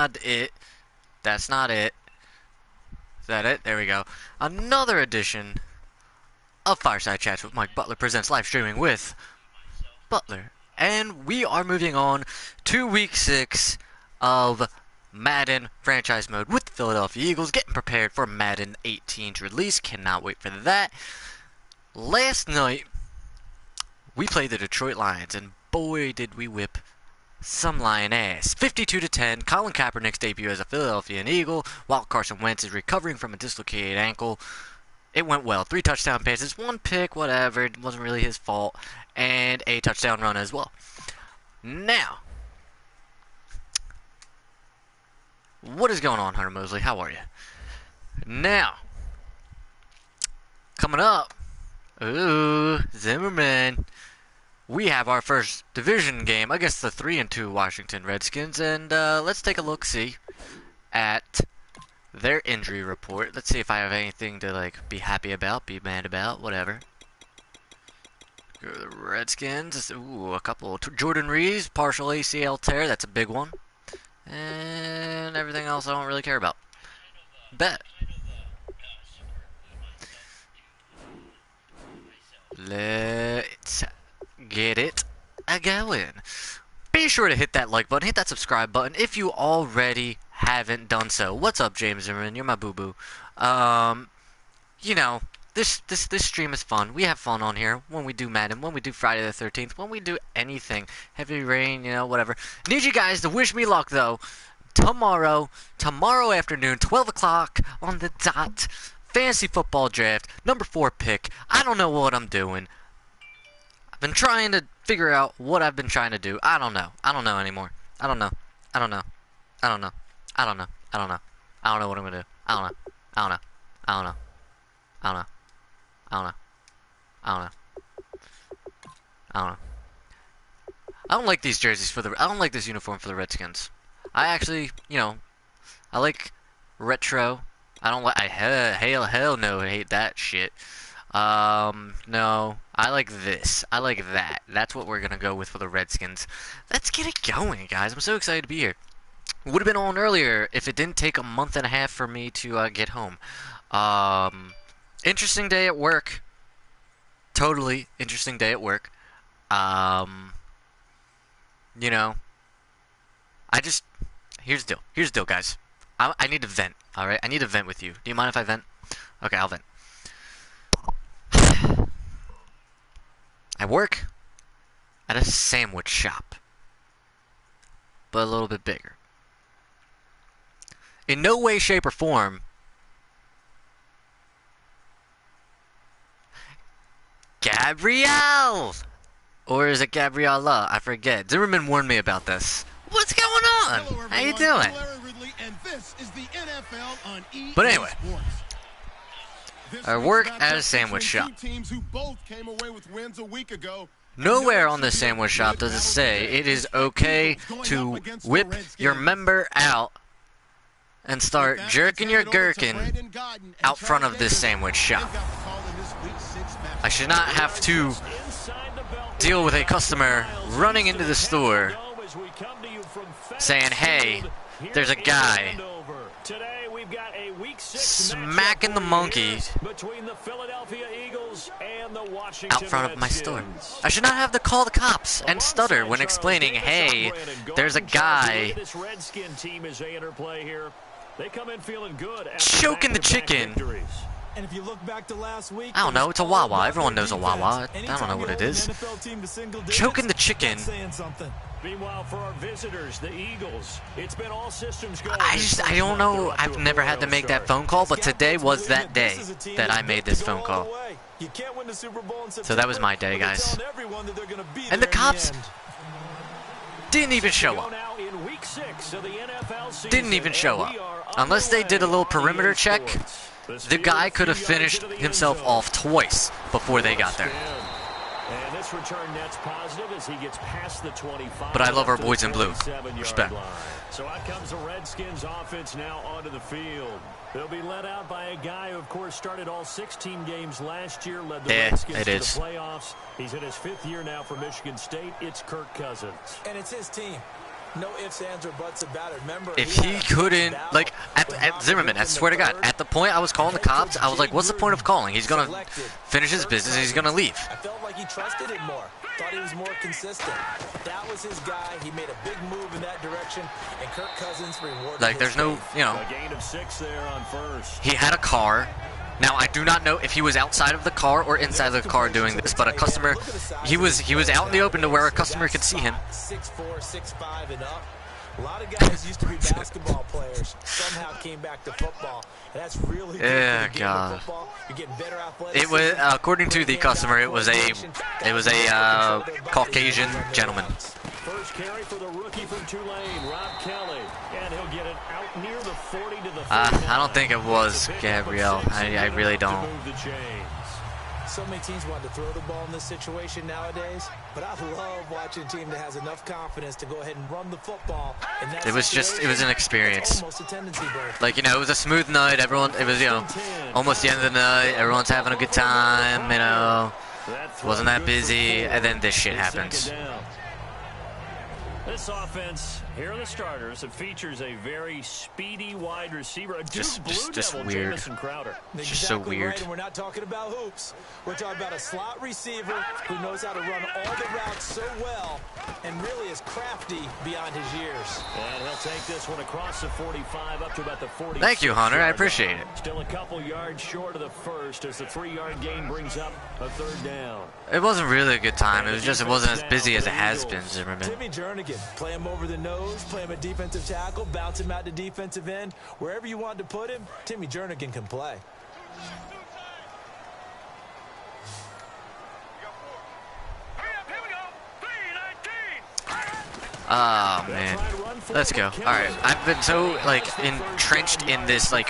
not it. That's not it. Is that it? There we go. Another edition of Fireside Chats with Mike Butler presents live streaming with Butler. And we are moving on to week 6 of Madden franchise mode with the Philadelphia Eagles, getting prepared for Madden 18's release. Cannot wait for that. Last night, we played the Detroit Lions, and boy did we whip some Lion ass. 52-10, Colin Kaepernick's debut as a Philadelphia Eagle, while Carson Wentz is recovering from a dislocated ankle. It went well. 3 touchdown passes, 1 pick, whatever. It wasn't really his fault. And a touchdown run as well. Now, what is going on, Hunter Mosley? How are you? Now, coming up, ooh, Zimmerman. We have our first division game against the 3-2 Washington Redskins, and let's take a look-see at their injury report. Let's see if I have anything to be happy about, be mad about, whatever. Go to the Redskins. Ooh, a couple. Jordan Reeves, partial ACL tear. That's a big one. And everything else I don't really care about. Bet. Let's get it going. Be sure to hit that like button, hit that subscribe button if you already haven't done so. What's up, James Zimmerman? You're my boo-boo. You know, this stream is fun. We have fun on here when we do Madden, when we do Friday the 13th, when we do anything. Heavy rain, you know, whatever. Need you guys to wish me luck, though. Tomorrow afternoon, 12 o'clock on the dot. Fantasy football draft, number 4 pick. I don't know what I'm doing. I've been trying to figure out what I've been trying to do. I don't know. I don't know anymore. I don't know. I don't know. I don't know. I don't know. I don't know. I don't know what I'm gonna do. I don't know. I don't know. I don't know. I don't know. I don't know. I don't know. I don't know. I don't like these jerseys for the. I don't like this uniform for the Redskins. I actually, you know, I like retro. I don't like. Hell no, I hate that shit. No, I like this. I like that. That's what we're gonna go with for the Redskins. Let's get it going, guys. I'm so excited to be here. Would have been on earlier if it didn't take a month and a half for me to get home. Interesting day at work. Totally interesting day at work. You know, here's the deal. Here's the deal, guys. I need to vent. All right, I need to vent with you. Do you mind if I vent? Okay, I'll vent. I work at a sandwich shop, but a little bit bigger. In no way, shape, or form Gabrielle! Or is it Gabriella? I forget. Zimmerman warned me about this. What's going on? Hello, how you doing? Ridley, and this is the NFL on EA But anyway, Sports. I work at a sandwich shop. Teams who both came away with wins a week ago. Nowhere on the sandwich shop does it say it is okay to whip your member out and start jerking your gherkin out front of this sandwich shop. I should not have to deal with a customer running into the store saying, hey, there's a guy smacking the monkey out front of my store. I should not have to call the cops and stutter when explaining, hey, there's a guy choking the chicken. And if you look back to last week, I don't know, it's a Wawa. Everyone knows a Wawa. I don't know what it is. Choking the chicken. Meanwhile, for our visitors, the Eagles, it's been all systems go. I don't know. I've never had to make that phone call, but today was that day that I made this phone call. So that was my day, guys. And the cops didn't even show up. Didn't even show up. Unless they did a little perimeter check, the guy could have finished himself off twice before they got there. And this return net's positive as he gets past the 25. But I love our boys in blue. Respect. So out comes the Redskins offense now onto the field. They'll be led out by a guy who, of course, started all 16 games last year, led the Redskins to the playoffs. He's in his 5th year now for Michigan State. It's Kirk Cousins. And it's his team. No ifs, ands, or buts about it. Remember, If he couldn't, like, at Zimmerman, I swear to God, at the point I was calling the cops, I was like, what's the point of calling? He's going to finish his business, he's going to leave. I felt like he trusted him more. Thought he was more consistent. That was his guy. He made a big move in that direction, and Kirk Cousins rewarded Like, there's no, you know, A gain of 6 there on first. he had a car. Now, I do not know if he was outside of the car or inside of the car doing this, but a customer, he was out in the open to where a customer could see him. 6'4", 6'5", and up. A lot of guys used to be basketball players. Somehow came back to football. And that's really good Yeah, for the game God. of football. You're getting better athleticism. It was, according to the customer, it was a Caucasian gentleman. First carry for the rookie from Tulane, Rob Kelly. And he'll get it out near the 40 to the 39. I don't think it was Gabrielle. I really don't. Move the chains. So many teams want to throw the ball in this situation nowadays, but I love watching a team that has enough confidence to go ahead and run the football. It was an experience. It's almost a tendency break. Like, you know, it was a smooth night. Everyone, it was, you know, almost the end of the night. Everyone's having a good time, you know. Wasn't that busy, and then this shit happens. This offense, here are the starters. It features a very speedy wide receiver. A Just Blue Devil, weird. Jamison Crowder. It's just so Exactly weird. right, and we're not talking about hoops. We're talking about a slot receiver who knows how to run all the routes so well and really is crafty beyond his years. And he'll take this one across the 45 up to about the 40. Thank you, Hunter. I appreciate it. Still a couple yards short of the first as the 3-yard gain brings up a third down. It wasn't really a good time. It was just, it wasn't as busy as it has been, Zimmerman. Timmy Jernigan, play him over the nose, play him at defensive tackle, bounce him out to defensive end. Wherever you want to put him, Timmy Jernigan can play. Oh, man. Let's go. All right. I've been so, like, entrenched in this, like,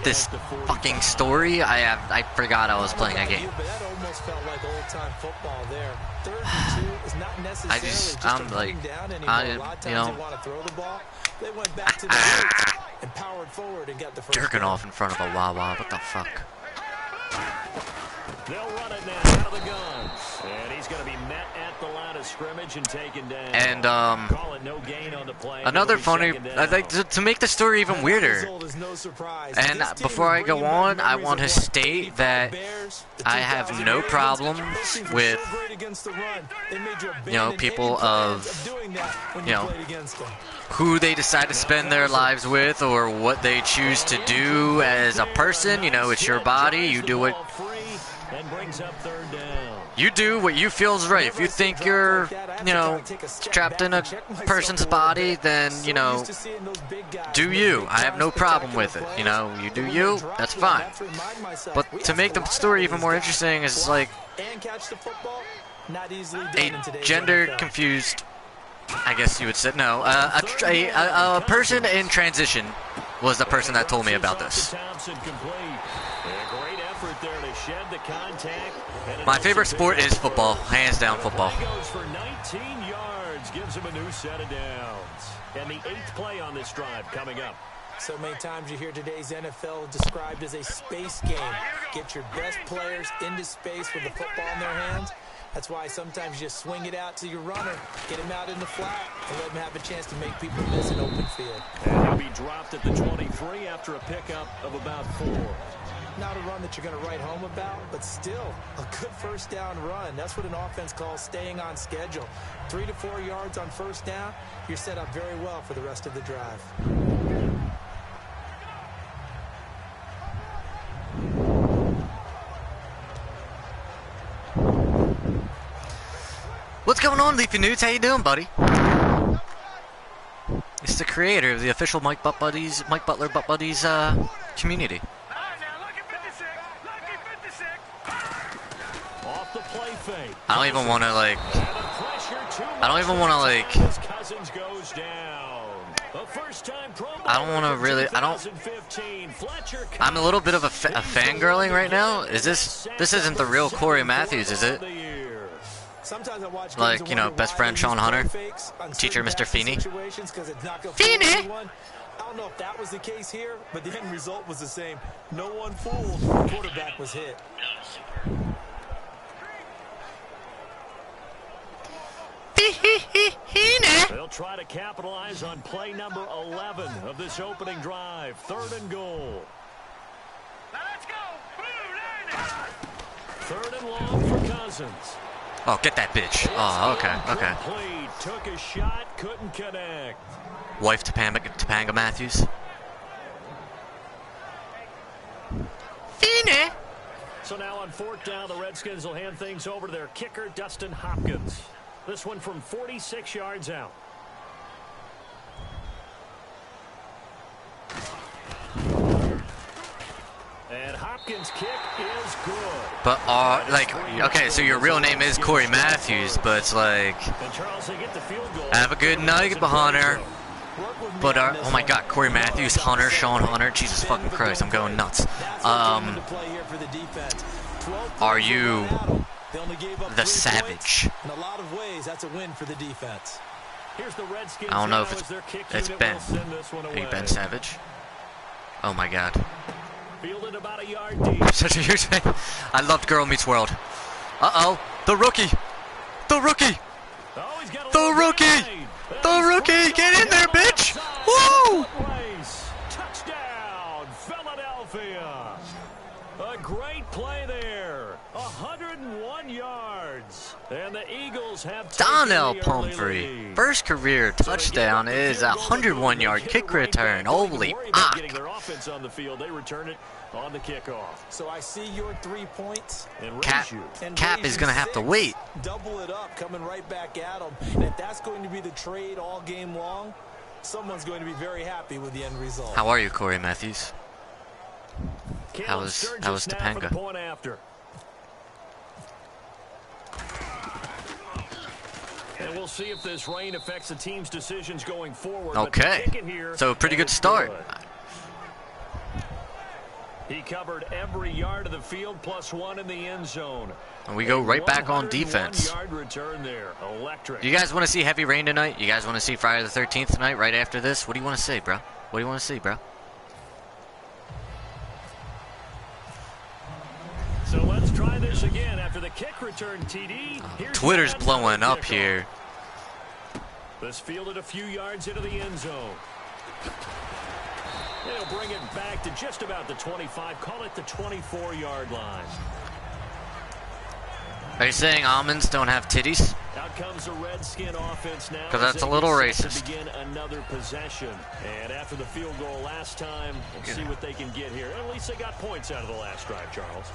this fucking story. I forgot I was playing a game. But that almost felt like old-time football there. 32 is not necessarily I'm a like, running down anymore. A lot of times they want to throw the ball. They went back to the roots and powered forward and got the first jerking down. off in front of a Wawa. What the fuck? They'll run it now out of the gun. And he's going to be met at the line of scrimmage and taken down. And, Call it no gain on the play. another It'll be funny, second down. I'd like to make the story even weirder. And before I go on, I want to state that I have no problem with, you know, people of, you know, who they decide to spend their lives with or what they choose to do as a person. You know, it's your body. You do what And brings up third down. you do what you feel is right. If you think you're, you know, trapped in a person's body, then, you know, do you. I have no problem with it. You know, you do you, that's fine. But to make the story even more interesting is like a gender confused, I guess you would say, no, a person in transition was the person that told me about this. My favorite sport is football, hands down football. Goes for 19 yards, gives him a new set of downs. And the 8th play on this drive coming up. So many times you hear today's NFL described as a space game. Get your best players into space with the football in their hands. That's why sometimes you just swing it out to your runner, get him out in the flat, and let him have a chance to make people miss an open field. And he'll be dropped at the 23 after a pickup of about 4. Not a run that you're going to write home about, but still a good first down run. That's what an offense calls staying on schedule. 3 to 4 yards on first down, you're set up very well for the rest of the drive. What's going on, Leafy Newts? How you doing, buddy? It's the creator of the official Mike Butler Butt Buddies community. Off the play fake. I don't even want to like. I don't even want to like. Cousins goes down. The first time Pro I don't want to really. I don't. 2015, Fletcher I'm a little bit of a fangirling right now. Is this? This isn't the real Corey Matthews, is it? Sometimes I watch Like, you know, best friend Sean Hunter, teacher Mr. Feeney. Feeney! I don't know if that was the case here, but the end result was the same. No one fooled. The quarterback was hit. They'll try to capitalize on play number 11 of this opening drive. 3rd and goal. Let's go. 3rd and long for Cousins. Oh, get that bitch. Oh, okay, okay. Complete. Took a shot, couldn't connect. Wife Topanga Matthews. Fine. So now on 4th down, the Redskins will hand things over to their kicker, Dustin Hopkins. This one from 46 yards out. And Hopkins' kick is good. But, like, okay, so your real name is Corey Matthews, but it's like, And Charles, they get the field goal. have a good night, Hunter. But, oh my god, Corey Matthews, Hunter, Sean Hunter, Jesus fucking Christ, I'm going nuts. Are you the Savage? In a lot of ways, that's a win for the defense. Here's the Redskins. I don't know if now as their kick it's unit Ben. will send this one Are you away. Ben Savage? Oh my god. Fielded about a yard deep. Such a huge fan. I loved Girl Meets World. Uh-oh, the rookie! The rookie! Oh, he's got a The little rookie! guide. The rookie! Get in there, bitch! Woo! Race. Touchdown, Philadelphia. A great play there. 101 yards. And the Eagles have Donnell taken the early Pumphrey. lead. First career touchdown is a 101-yard kick return. Holy fuck. Getting their offense on the field. They return it on the kickoff. So I see your 3 points. And raise Cap, you. And Cap raise is you going to have to 6. wait. Double it up, coming right back at them. And if that's going to be the trade all game long, someone's going to be very happy with the end result. How are you, Corey Matthews? Caleb was Sturgis now for the Topanga? point after. And we'll see if this rain affects the team's decisions going forward. But the Okay, kick in here, so a pretty and good it's start. good. He covered every yard of the field, +1 in the end zone. And we go right back on defense. 101-yard return there. Electric. You guys want to see heavy rain tonight? You guys want to see Friday the 13th tonight, right after this? What do you want to see, bro? What do you want to see, bro? So let's try this again after the kick return, TD. Here's Twitter's the blowing up kickoff. here. This fielded a few yards into the end zone. They'll bring it back to just about the 25. Call it the 24-yard line. Are you saying almonds don't have titties? Out comes the Redskin offense now. 'Cause as that's a they little get set racist. to begin another possession. And after the field goal last time, we'll see what they can get here. At least they got points out of the last drive, Charles.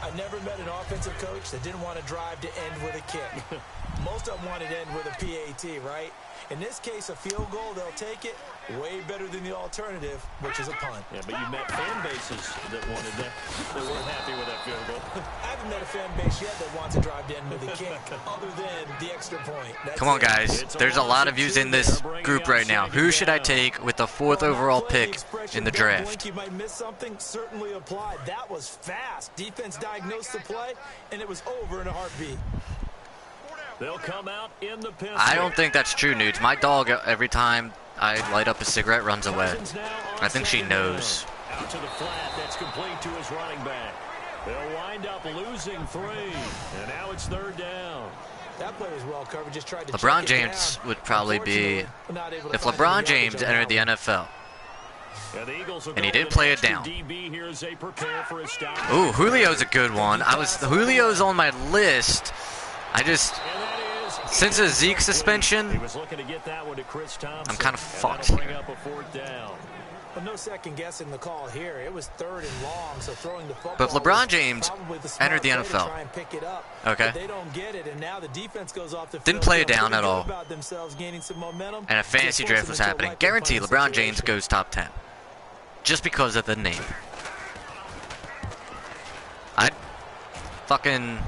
I never met an offensive coach that didn't want to drive to end with a kick. Most of them wanted to end with a PAT, right? In this case, a field goal, they'll take it. Way better than the alternative, which is a punt. Yeah, but you met fan bases that wanted that. They weren't happy with that field goal. I haven't met a fan base yet that wants to drive to end with a kick, other than the extra point. That's Come on, it. guys. There's a lot of views in this group right now. Who should I take with the 4th overall pick in the Don't draft? blink, you might miss something. Certainly applied. That was fast. Defense diagnosed the play, and it was over in a heartbeat. They'll come out in the pistol. I don't think that's true, Nudes. My dog, every time I light up a cigarette, runs away. Cousins now on I think she second knows. down. Out to the flat. That's complete to his running back. They'll wind up losing 3. And now it's 3rd down. That play was well covered. Just tried to LeBron check it James down. would probably be, Unfortunately, not able to if find LeBron any James yardage on entered the that NFL. And the Eagles will And he go did with play an it extra down. DB here as they prepare for a stop. Ooh, Julio's a good one. Julio's on my list. And that is Since a Zeke He suspension, was looking to get that one to Chris Thompson. I'm kind of And fucked that'll bring here. up a 4th down. Well, no second guessing the call here. It was 3rd and long, so throwing the football. But LeBron was James probably the smart entered the play to NFL. try and pick it up. Okay. But they don't get it, and now the defense goes off the Didn't field play it feeling down pretty at good all. about themselves, gaining some momentum. And a fantasy Just draft force was them into a happening. likely Guaranteed punting LeBron James situation. goes top 10. Just because of the name. I fucking,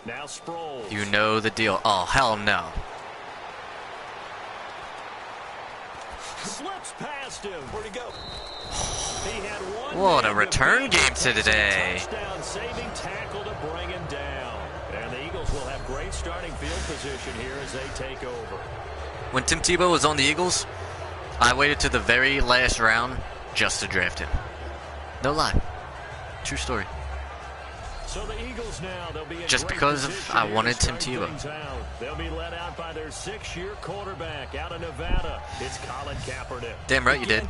Now Sproles. you know the deal. Oh, hell no. Slips past him. Where'd he go? He had one What a man to return beat. game today. Touchdown saving tackle to bring him down. And the Eagles will have great starting field position here as they take over. When Tim Tebow was on the Eagles, I waited to the very last round just to draft him. No lie. True story. So the Eagles now, they'll be in Just great because position I here wanted to Tim start Tebow. things out. They'll be led out by their 6-year quarterback out of Nevada. It's Colin Kaepernick. Damn right you did.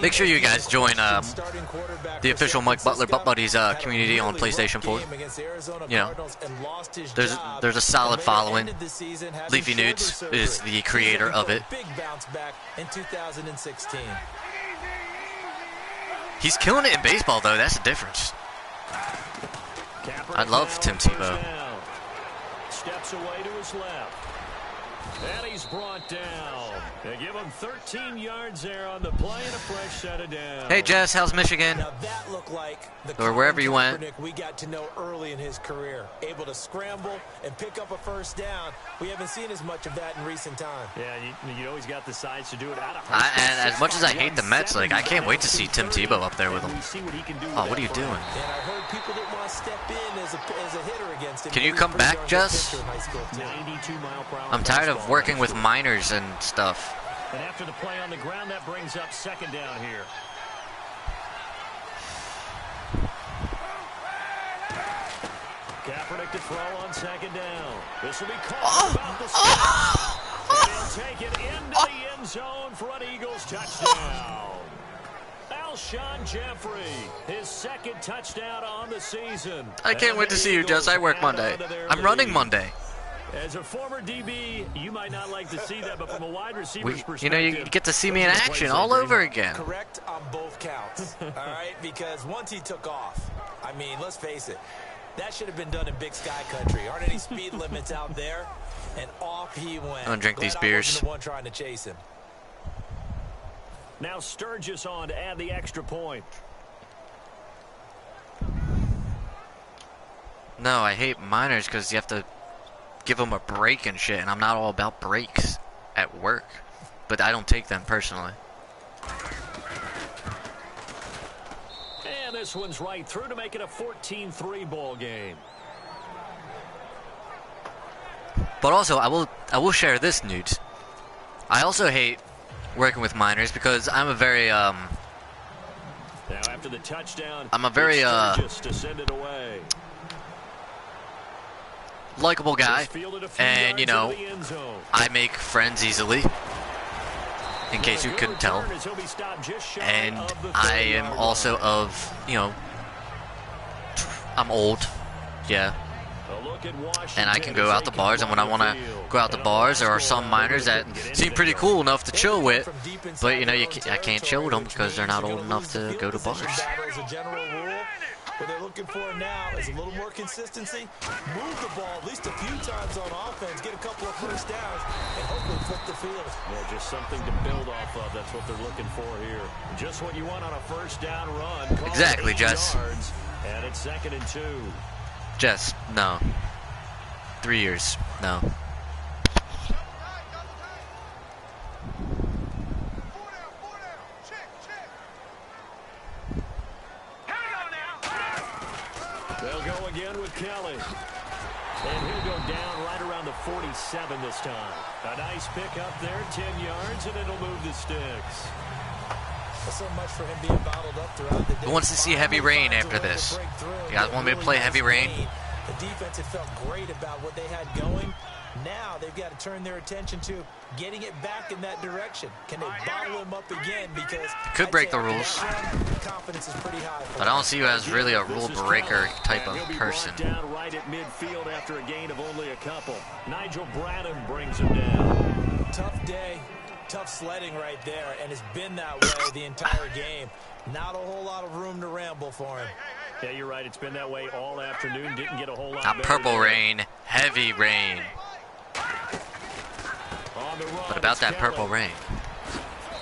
Make sure you guys join the official Mike Butler Butt Buddies community on PlayStation 4. You know, there's a solid following. Leafy Nudes is the creator of it. Big bounce back in 2016. He's killing it in baseball, though. That's the difference. I love Tim Tebow. Steps away to his left. And he's brought down. They give him 13 yards there on the play and a fresh set of down. Hey, Jess, how's Michigan? Now that looked like the Or wherever you went. Kaepernick we got to know early in his career. Able to scramble and pick up a first down. We haven't seen as much of that in recent time. Yeah, you always got the size to do it out of And as much as I hate the Mets, like, I can't wait to see Tim Tebow up there with him. Oh, what are you doing? And I heard people didn't want to step in as a hitter against him. Can you He was come pretty back, darn good Jess? pitcher in high school, too. 92-mile-per-hour I'm tired of fastball. working with minors and stuff. And after the play on the ground, that brings up second down here. Kaepernick to throw on second down. This will be called about the spot. And they'll take it into the end zone for an Eagles touchdown. Alshon Jeffrey, his second touchdown on the season. I can't wait to see you, Jess. I work Monday. I'm running Monday. As a former DB, you might not like to see that, but from a wide receiver's perspective, You know, you get to see me in action all over again. Correct on both counts, all right? Because once he took off, I mean, let's face it, that should have been done in Big Sky Country. Aren't any speed limits out there? And off he went. I'm gonna drink these Glad I beers. wasn't the one trying to chase him. now Sturgis on to add the extra point. No, I hate minors because you have to give them a break and shit, and I'm not all about breaks at work. But I don't take them personally. And this one's right through to make it a 14-3 ball game. But also, I will share this news. I also hate working with minors because I'm a very Now after the touchdown, I'm a very it's Sturgis to send it away. likable guy, Just fielded a few and you yards know, into the end zone. I make friends easily. In case you A good couldn't tell. return as he'll be stopped just shy And of the I 30-yard am also line. of, you know, I'm old, yeah. A look at Washington And I can go as out they the bars, and when I come want on to the field. go out the And bars, there are Alaska some minors that get into seem pretty the cool enough to chill with. From deep inside But you know, their I own can't chill with them territory, because they're which not means old you're enough gonna lose to the go to field bars. position battle as a general rule. What they're looking for now is a little more consistency. Move the ball at least a few times on offense, get a couple of first downs, and hopefully flip the field. Yeah, just something to build off of. That's what they're looking for here. Just what you want on a first down run. Call it Exactly, 8 Jess. yards, and it's 2nd and 2. Jess, no. 3 years, no. They'll go again with Kelly. And he'll go down right around the 47 this time. A nice pick up there, 10 yards, and it'll move the sticks. So much for him being bottled up throughout the day. Who wants to see heavy rain Finds a after way to this? break through. You guys want me to play heavy rain? The defense had felt great about what they had going. Now they've got to turn their attention to getting it back in that direction. Can they bottle him up again? Because Could break I'd say the after rules. that run, confidence is pretty high. But I don't see you as really a rule This is breaker Kelly, type and of he'll be person. brought down right at midfield after a gain of only a couple. Nigel Bradham brings him down. Tough day, tough sledding right there, and it's been that way the entire game. Not a whole lot of room to ramble for him. Yeah, you're right. It's been that way all afternoon. Didn't get a whole lot Not better purple there. rain, heavy rain. On the run, But about it's that purple Kelly. rain.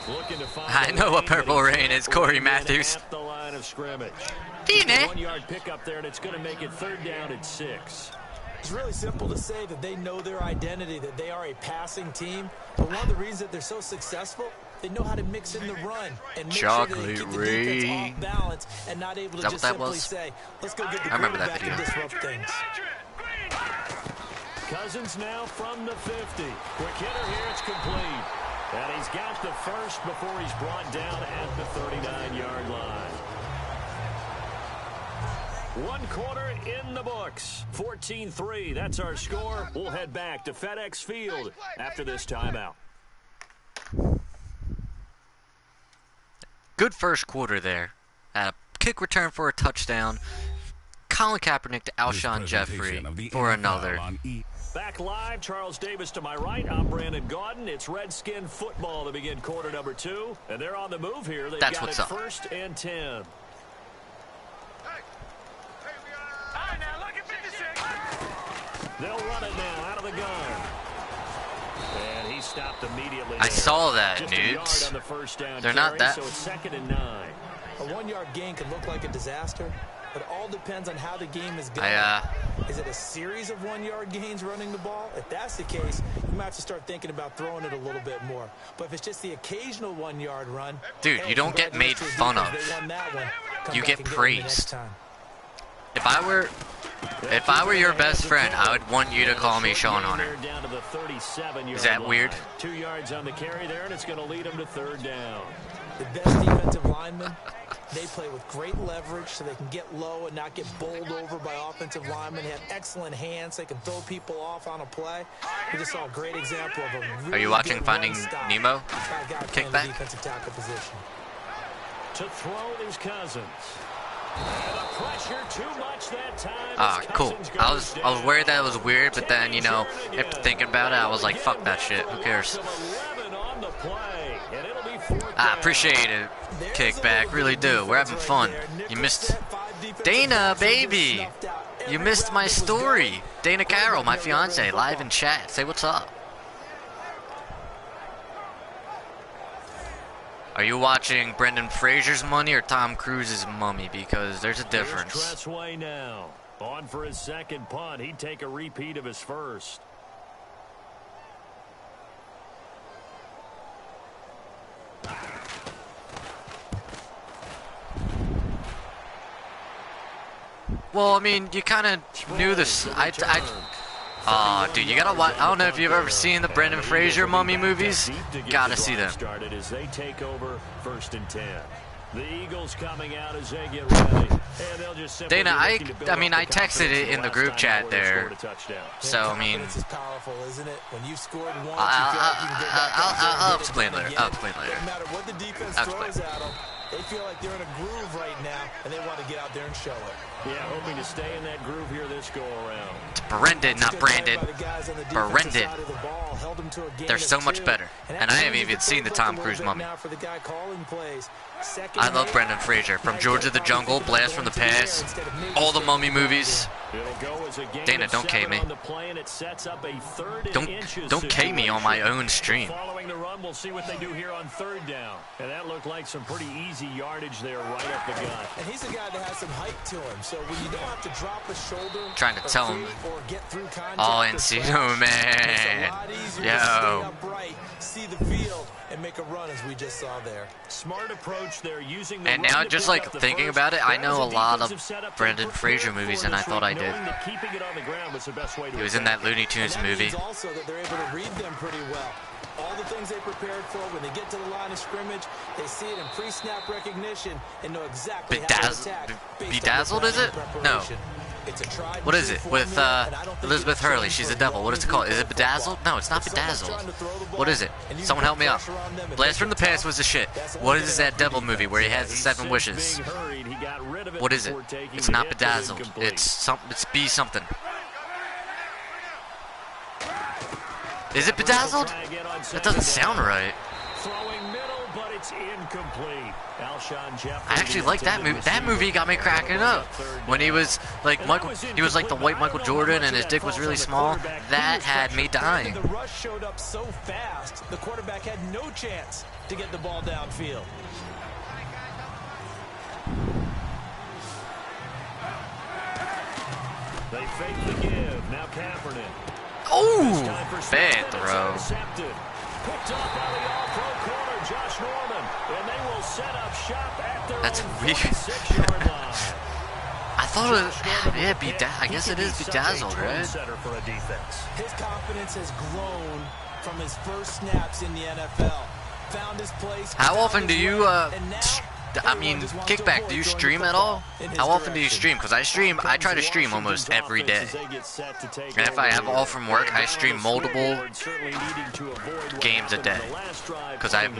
Looking to find I a know what lane, but purple he rain can't is, Corey win Matthews. At the line of scrimmage. Dine. 1-yard pickup there, and it's going to make it 3rd down at 6. It's really simple to say that they know their identity, that they are a passing team. But one of the reasons that they're so successful, they know how to mix in the run and make sure that they keep the defense Chocolate off balance and not able to Is that just what that simply was? say, let's go get the I remember that quarterback and video. disrupt things. Cousins now from the 50. Quick hitter here, it's complete. And he's got the first before he's brought down at the 39-yard line. One quarter in the books. 14-3. That's our score. We'll head back to FedEx Field after this timeout. Good first quarter there. Kick return for a touchdown. Colin Kaepernick to Alshon Jeffrey for another. Back live, Charles Davis to my right. I'm Brandon Gaudin. It's Redskin football to begin quarter number 2. And they're on the move here. They've That's got what's it up. 1st and 10. All right, now look at 56. They'll run it now out of the gun. And he stopped immediately. I saw that, Just a yard nudes. on the first down They're carry, not that. So it's 2nd and 9. A 1-yard gain can look like a disaster, but it all depends on how the game is going. Is it a series of 1-yard gains running the ball? If that's the case, you might have to start thinking about throwing it a little bit more. But if it's just the occasional 1-yard run, Dude, you don't get made fun of. You get praised. If I were your best friend, I would want you to call me Sean Hunter. Down to the 37-yard Is that weird? line. 2 yards on the carry there, and it's going to lead them to 3rd down. The best defensive linemen, they play with great leverage so they can get low and not get bowled over by offensive linemen. They have excellent hands. They can throw people off on a play. We just saw a great example of a really Are you watching good Finding run stop Nemo? by a guy playing the Kickback? defensive tackle position. To throw is Cousins. And the pressure too much that time. Ah, as cool. Cousins I goes was worried that it down. was weird, but then, you know, after thinking about it, I was like, fuck that shit. Who cares? I appreciate it, Kickback. Really do. We're having fun. You missed... Dana, baby! You missed my story. Dana Carroll, my fiance, live in chat. Say what's up. Are you watching Brendan Fraser's Money or Tom Cruise's Mummy? Because there's a difference. Tressway now. On for his 2nd punt. He'd take a repeat of his first. Well, I mean, you kind of knew this. Dude, you gotta watch. I don't know if you've ever seen the Brendan Fraser Mummy movies. Gotta see them. Started as they take over 1st and 10. The Eagles coming out as they get ready. And they'll just simply Dana, be looking to build I mean, up I the texted confidence it in the last group time chat they there. scored a touchdown. So, I mean, Confidence is powerful, isn't it? When you've scored once, you feel like you can go back I'll and explain get it later. again. I'll explain later. No matter what the defense I'll throws explain. at them, they feel like they're in a groove right now, and they want to get out there and show it. Yeah, hoping to stay in that groove here this go-around. Brendan, not Brandon. Brendan. They're so much better. And I haven't even seen the Tom Cruise Mummy. I love Brendan Fraser. From George of the Jungle, Blast from the Past, all the Mummy movies. Dana, don't K me. Don't K me on my own stream. Following the run, we'll see what they do here on 3rd down. And that looked like some pretty easy yardage there right up the gut. And he's a guy that has some height to him, so when you don't have to drop a shoulder, Trying to tell him. or get through contact, Oh, or Encino, crash, man. it's a lot easier to Yo. stay upright, see the field, and make a run as we just saw there. Smart approach there, using the And run now, to just pick like up the thinking first. about it, I That know a was lot defensive of setup they Brendan prepared Fraser for movies this than I thought I week, did. knowing that keeping it on the ground was the best way to He was in attack. that Looney Tunes And that movie. means also that they're able to read them pretty well. All the things they prepared for, when they get to the line of scrimmage, they see it in pre-snap recognition and know exactly how to attack. Bedazzled, is it? No. What is it? With Elizabeth Hurley. She's a devil. What is it called? Is it Bedazzled? No, it's not Bedazzled. What is it? Someone help me out. Blast from the Past was the shit. What is that devil movie where he has the 7 wishes? What is it? It's not Bedazzled. It's Be something. Is it Bedazzled? That doesn't sound right. Throwing middle, but it's incomplete. Alshon Jeffrey. I actually like that movie. That movie got me cracking up. When he was like Michael, he was like the white Michael Jordan, and his dick was really small. That had me dying. The rush showed up so fast, the quarterback had no chance to get the ball downfield. They fake the give. Now Kaepernick. Oh, bad throw. Picked up by the all-pro corner, Josh Norman. And they will set up shop at their That's own weird. 46-yard line. I thought it was, I guess it is Bedazzled, right? For a defense. His confidence has grown from his first snaps in the NFL. Found his place. How often do you I mean, Kickback, do you stream at all? How often do you stream? Because I try to stream almost every day. And if I have off from work, I stream multiple games a day. Because I have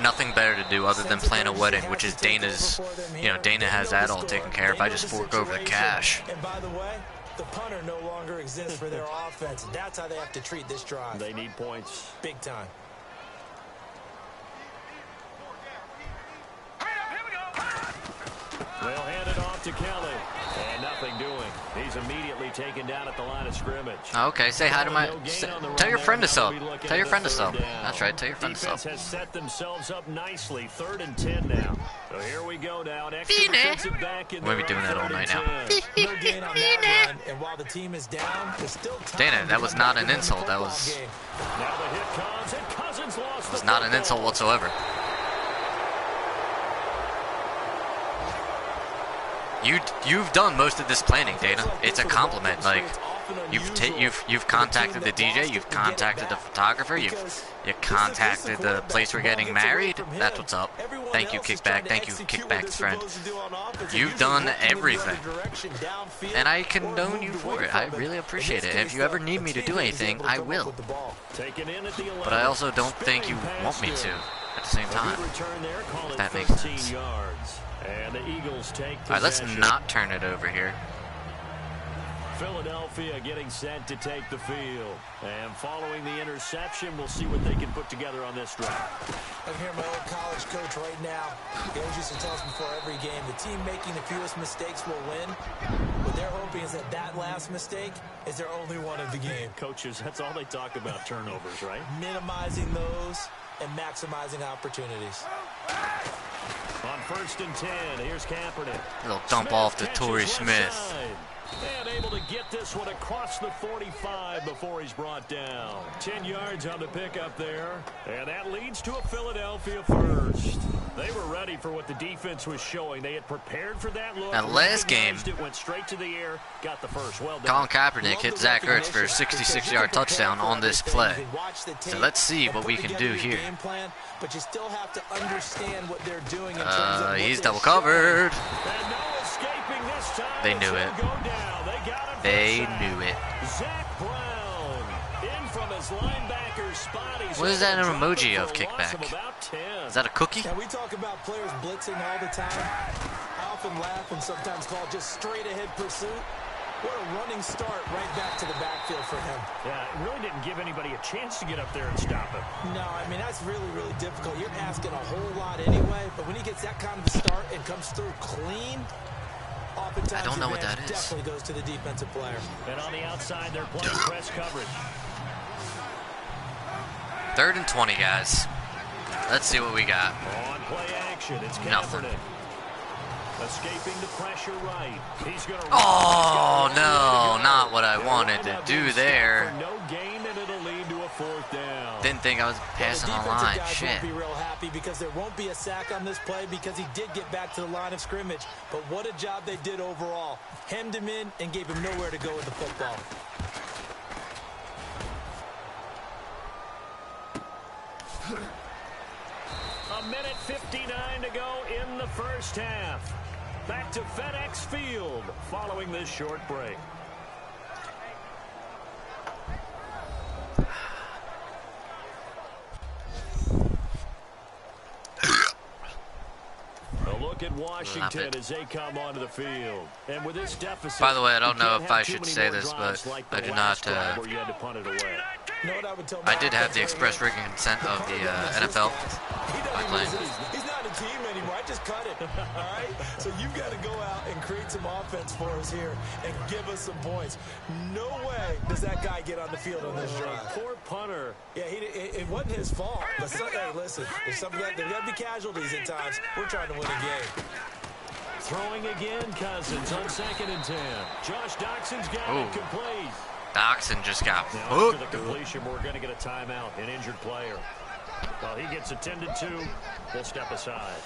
nothing better to do other than plan a wedding, which is Dana's, Dana has that all taken care of. I just fork over the cash. And by the way, the punter no longer exists for their offense. That's how they have to treat this drive. They need points. Big time. They'll hand it off to Kelly. And nothing doing. He's immediately taken down at the line of scrimmage. Okay, say hi to tell your friend to sub. Tell your friend to sub. That's right, tell your friend to sub. Defense has set themselves up nicely. 3rd and 10 now. So here we go now. An extra defensive back in We're going to be doing that all night now. No gain on that run, and while the team is down, there's still time. Dana, that was not an insult. That was... Now the hit comes, and Cousins lost It was not an insult whatsoever. You've done most of this planning, Dana. It's a compliment. Like, you've contacted the DJ, you've contacted the photographer, you contacted the place we're getting married. That's what's up. Thank you, Kickback. Thank you, Kickback's friend. You've done everything, and I condone you for it. I really appreciate it. And if you ever need me to do anything, I will. But I also don't think you want me to at the same time. If that makes sense. And the Eagles take possession. All right, let's not turn it over here. Philadelphia getting set to take the field. And following the interception, we'll see what they can put together on this drive. I'm here, my old college coach right now. He always used to tell us before every game, the team making the fewest mistakes will win. What they're hoping is that last mistake is their only one of the game. Coaches, that's all they talk about, turnovers, right? Minimizing those and maximizing opportunities. On 1st and 10, here's Kaepernick. A little dump off to Torrey Smith. And able to get this one across the 45 before he's brought down. 10 yards on the pickup there. And that leads to a Philadelphia first. They were ready for what the defense was showing. They had prepared for that look. Now, last game, it went straight to the air, got the first. Well Colin done. Kaepernick hit Zach Ertz for a 66-yard touchdown on this play. So let's see what we can do here. But you still have to understand what they're doing. He's double covered. They knew it. They knew it. Zach Brown in from his linebacker spot. What is that an emoji of, Kickback? Is that a cookie? Yeah, we talk about players blitzing all the time. I often laugh and sometimes call it just straight ahead pursuit. What a running start right back to the backfield for him. Yeah, it really didn't give anybody a chance to get up there and stop him. No, I mean, that's really, really difficult. You're asking a whole lot anyway, but when he gets that kind of a start and comes through clean, oftentimes I don't know what that is. Definitely goes to the defensive player. And on the outside, they're playing press coverage. 3rd and 20, guys. Let's see what we got. On play action, it's Nothing. Kaepernick. Escaping the pressure right. He's gonna Oh, no, not what I wanted to do there. No gain, and it'll lead to a 4th down. Didn't think I was passing on line. Shit. Won't be real happy because there won't be a sack on this play because he did get back to the line of scrimmage. But what a job they did overall. Hemmed him in and gave him nowhere to go with the football. A minute 59 to go in the first half. Back to FedEx Field following this short break. A look at Washington as they come onto the field. And with this deficit, by the way, I don't know if I should say this, but I do not. I did have the express written consent of the NFL. He's not a team anymore. I just cut it. All right? So you've got to go out and create some offense for us here and give us some points. No way does that guy get on the field on this drive. Poor punter. Yeah, it wasn't his fault. But hey, listen, there's got to be casualties at times. We're trying to win a game. Throwing again, Cousins on 2nd and 10. Josh Doxson's got it complete. Doxson just got hooked. After the completion, we're going to get a timeout, an injured player. Well, he gets attended to. We'll step aside.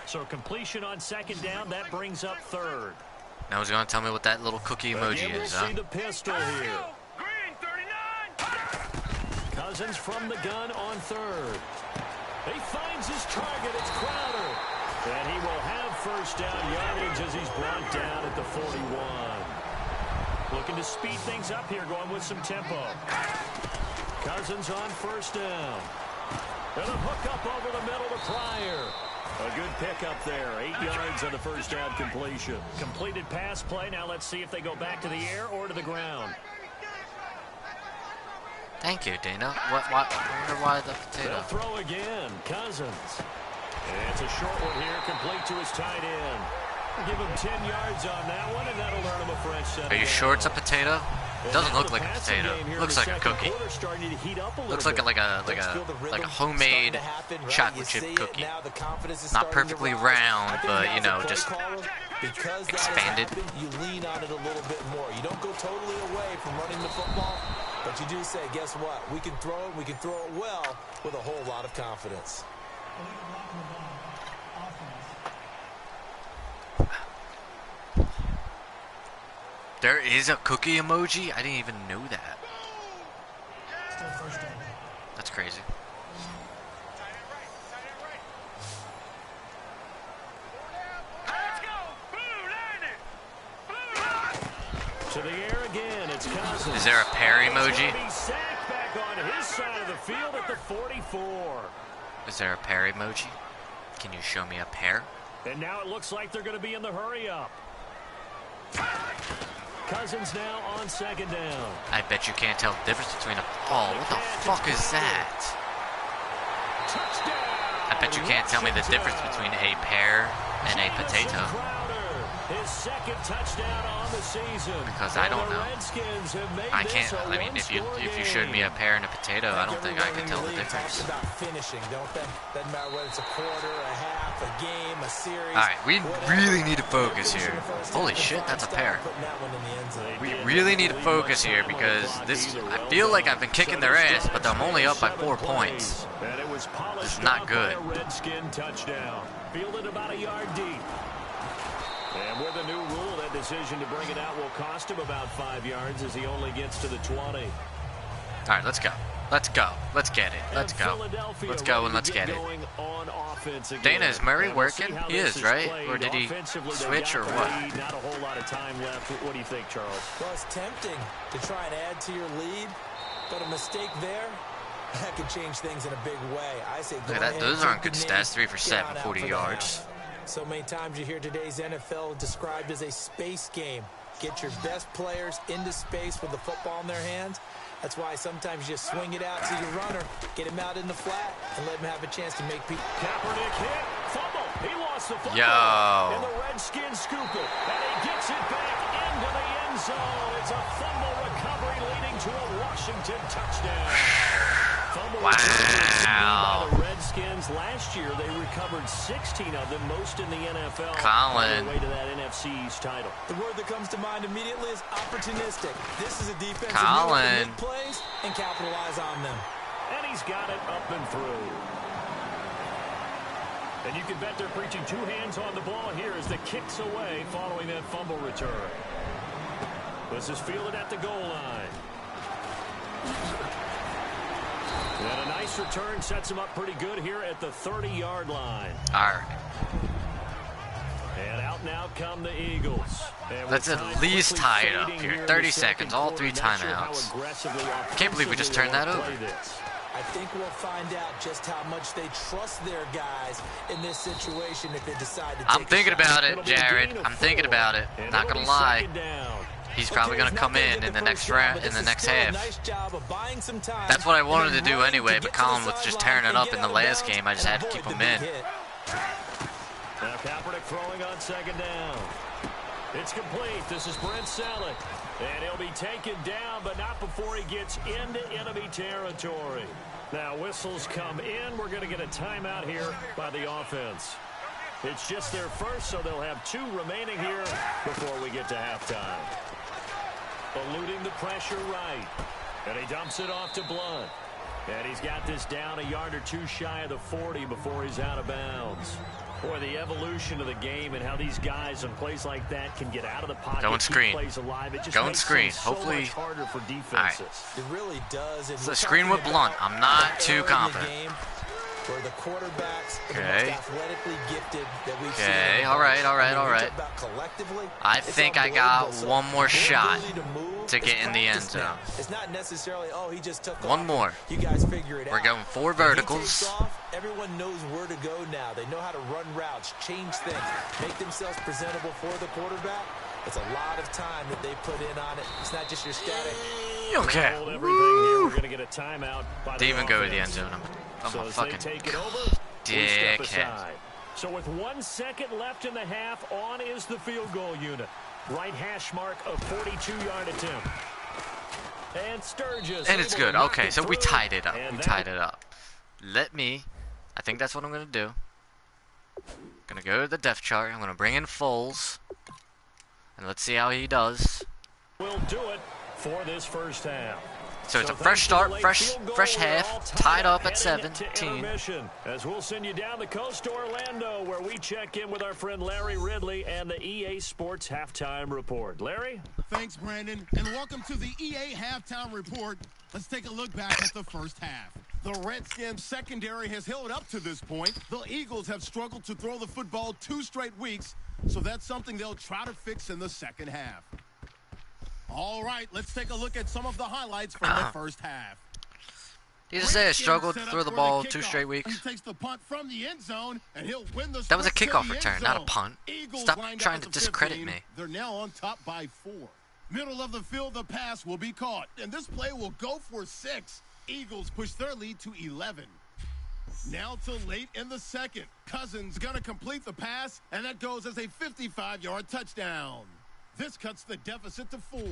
So completion on 2nd down, that brings up 3rd. Now he's gonna tell me what that little cookie emoji Again, is, we'll huh? see the pistol here. Green 39. Cousins from the gun on third. He finds his target. It's Crowder. And he will have first down yardage as he's brought down at the 41. Looking to speed things up here, going with some tempo. Cousins on first down. And a hook up over the middle to Pryor. A good pickup there. 8 yards on the first down completion. Completed pass play. Now let's see if they go back to the air or to the ground. Thank you, Dana. I wonder why the potato? They'll throw again. Cousins. And it's a short one here, complete to his tight end. Give him 10 yards on that one, and that'll earn him a fresh set. Are you sure it's a potato? It doesn't look like a potato. Looks like a cookie. Looks like a homemade chocolate chip cookie. Not perfectly round, but you know, just expanded. You lean on it a little bit more. You don't go totally away from running the football, but you do say, guess what? We can throw it. We can throw it well with a whole lot of confidence. There is a cookie emoji? I didn't even know that. That's crazy. Let's go. Blue, landing. Blue, To the air again, it's Cousins. Is there a pear emoji? He's gonna be sacked back on his side of the field at the 44. Is there a pear emoji? Can you show me a pear? And now it looks like they're going to be in the hurry up. Cousins now on second down. I bet you can't tell the difference between a... Oh, what the fuck is that? Touchdown. I bet you can't tell me the difference between a pear and a potato. His second touchdown on the season. Because I don't And the know. Redskins have made I this can't... a I mean, if you one-score showed me a game. pear and a potato, I don't think I could tell the Everyone in the league difference. talks about finishing, don't they? Doesn't matter whether it's a quarter, a half, a game, a series. Alright, we whatever. really need to focus Finish in here. the first Holy half, shit, that's a stop pear. putting that one in the end zone. We really need to focus here because this... I feel like I've been kicking their ass, but I'm only up by 4 points. And it was polished It's not off by good. a Redskin touchdown. Fielded about a yard deep. And with a new rule, that decision to bring it out will cost him about 5 yards as he only gets to the 20. Alright, let's go. Let's go. Let's get it. Let's go. Let's go and let's get it. Dana, is Murray working? He is, right? Or did he switch or what? Not a whole lot of time left. What do you think, Charles? Well, it's tempting to try and add to your lead, but a mistake there, that could change things in a big way. I say go Look at that. ahead, Those take aren't the good knee, stats. 3 for get 7, on out 40 for the yards. half. So many times you hear today's NFL described as a space game. Get your best players into space with the football in their hands. That's why sometimes you swing it out to your runner, get him out in the flat, and let him have a chance to make people. Kaepernick hit, fumble. He lost the football. Yo. And the Redskins scoop it, and he gets it back into the end zone. It's a fumble recovery leading to a Washington touchdown. Fumble recovery by the Redskins. Last year, they recovered 16 of them, most in the NFL. Colin. On their way to that NFC East title. The word that comes to mind immediately is opportunistic. This is a defense Colin. that make plays and capitalize on them. And he's got it up and through. And you can bet they're preaching 2 hands on the ball here as the kick's away following that fumble return. This is fielded at the goal line. And a nice return sets him up pretty good here at the 30-yard line. Alright. And out now come the Eagles. And Let's with at time least quickly tie it up fading here. in the 30 second seconds, all 3 quarter, not sure how timeouts. aggressively, Can't believe we just turned that offensively over. they'll play this. I think we'll find out just how much they trust their guys in this situation if they decide to take I'm thinking a shot. about it, Jared. I'm thinking about it. And Not it'll gonna be lie. second down. He's probably gonna come in the next round, in the next half. That's what I wanted to do anyway, but Colin was just tearing it up in the last game. I just had to keep him in. Now Kaepernick throwing on second down. It's complete. This is Brent Selleck. And he'll be taken down, but not before he gets into enemy territory. Now whistles come in. We're going to get a timeout here by the offense. It's just their first, so they'll have 2 remaining here before we get to halftime. Eluding the pressure right. And he dumps it off to Blunt. And he's got this down a yard or 2 shy of the 40 before he's out of bounds. Boy, the evolution of the game and how these guys in plays like that can get out of the pocket, Going screen. keep plays alive. It just Going makes screen. things so Hopefully. much harder for All right. defenses. It really does. It's a screen with Blunt. I'm not too confident. Where the quarterbacks are the Okay. most athletically gifted that we've seen. Okay, all right. I think I got one more shot to get in the end zone. It's not necessarily, oh, he just took One off. more. You guys figure it out. We're going 4 When he verticals. takes off, everyone knows where to go now. They know how to run routes, change things, make themselves presentable for the quarterback. It's a lot of time that they put in on it. It's not just your static. Okay. Hold everything here. We're going to get a timeout by Didn't even go to the offense. end zone. I'm So a as fucking they take it over, we step dickhead. aside. So with 1 second left in the half, on is the field goal unit. Right hash mark of 42-yard attempt. And Sturgis. And it's able to good. knock Okay, it so we through. tied it up. And We that- tied it up. I think that's what I'm going to do. Going to go to the depth chart. I'm going to bring in Foles. And let's see how he does. Will do it for this first half. So it's a thanks fresh to start, the late fresh field goal, fresh we're all half, tied up at heading to 17. intermission, as we'll send you down the coast to Orlando, where we check in with our friend Larry Ridley and the EA Sports Halftime Report. Larry? Thanks, Brandon, and welcome to the EA Halftime Report. Let's take a look back at the first half. The Redskins secondary has held up to this point. The Eagles have struggled to throw the football 2 straight weeks, so that's something they'll try to fix in the second half. All right, let's take a look at some of the highlights from the first half. You just say I Redskins struggled to set up throw the for ball kickoff. 2 straight weeks. He takes the punt from the end zone, and he'll win the That was a sprint to kickoff the end return, not a zone. punt. Eagles Stop lined up trying at to the discredit 15. me. They're now on top by 4. Middle of the field, the pass will be caught, and this play will go for 6. Eagles push their lead to 11. Now to late in the second. Cousins going to complete the pass, and that goes as a 55-yard touchdown. This cuts the deficit to 4.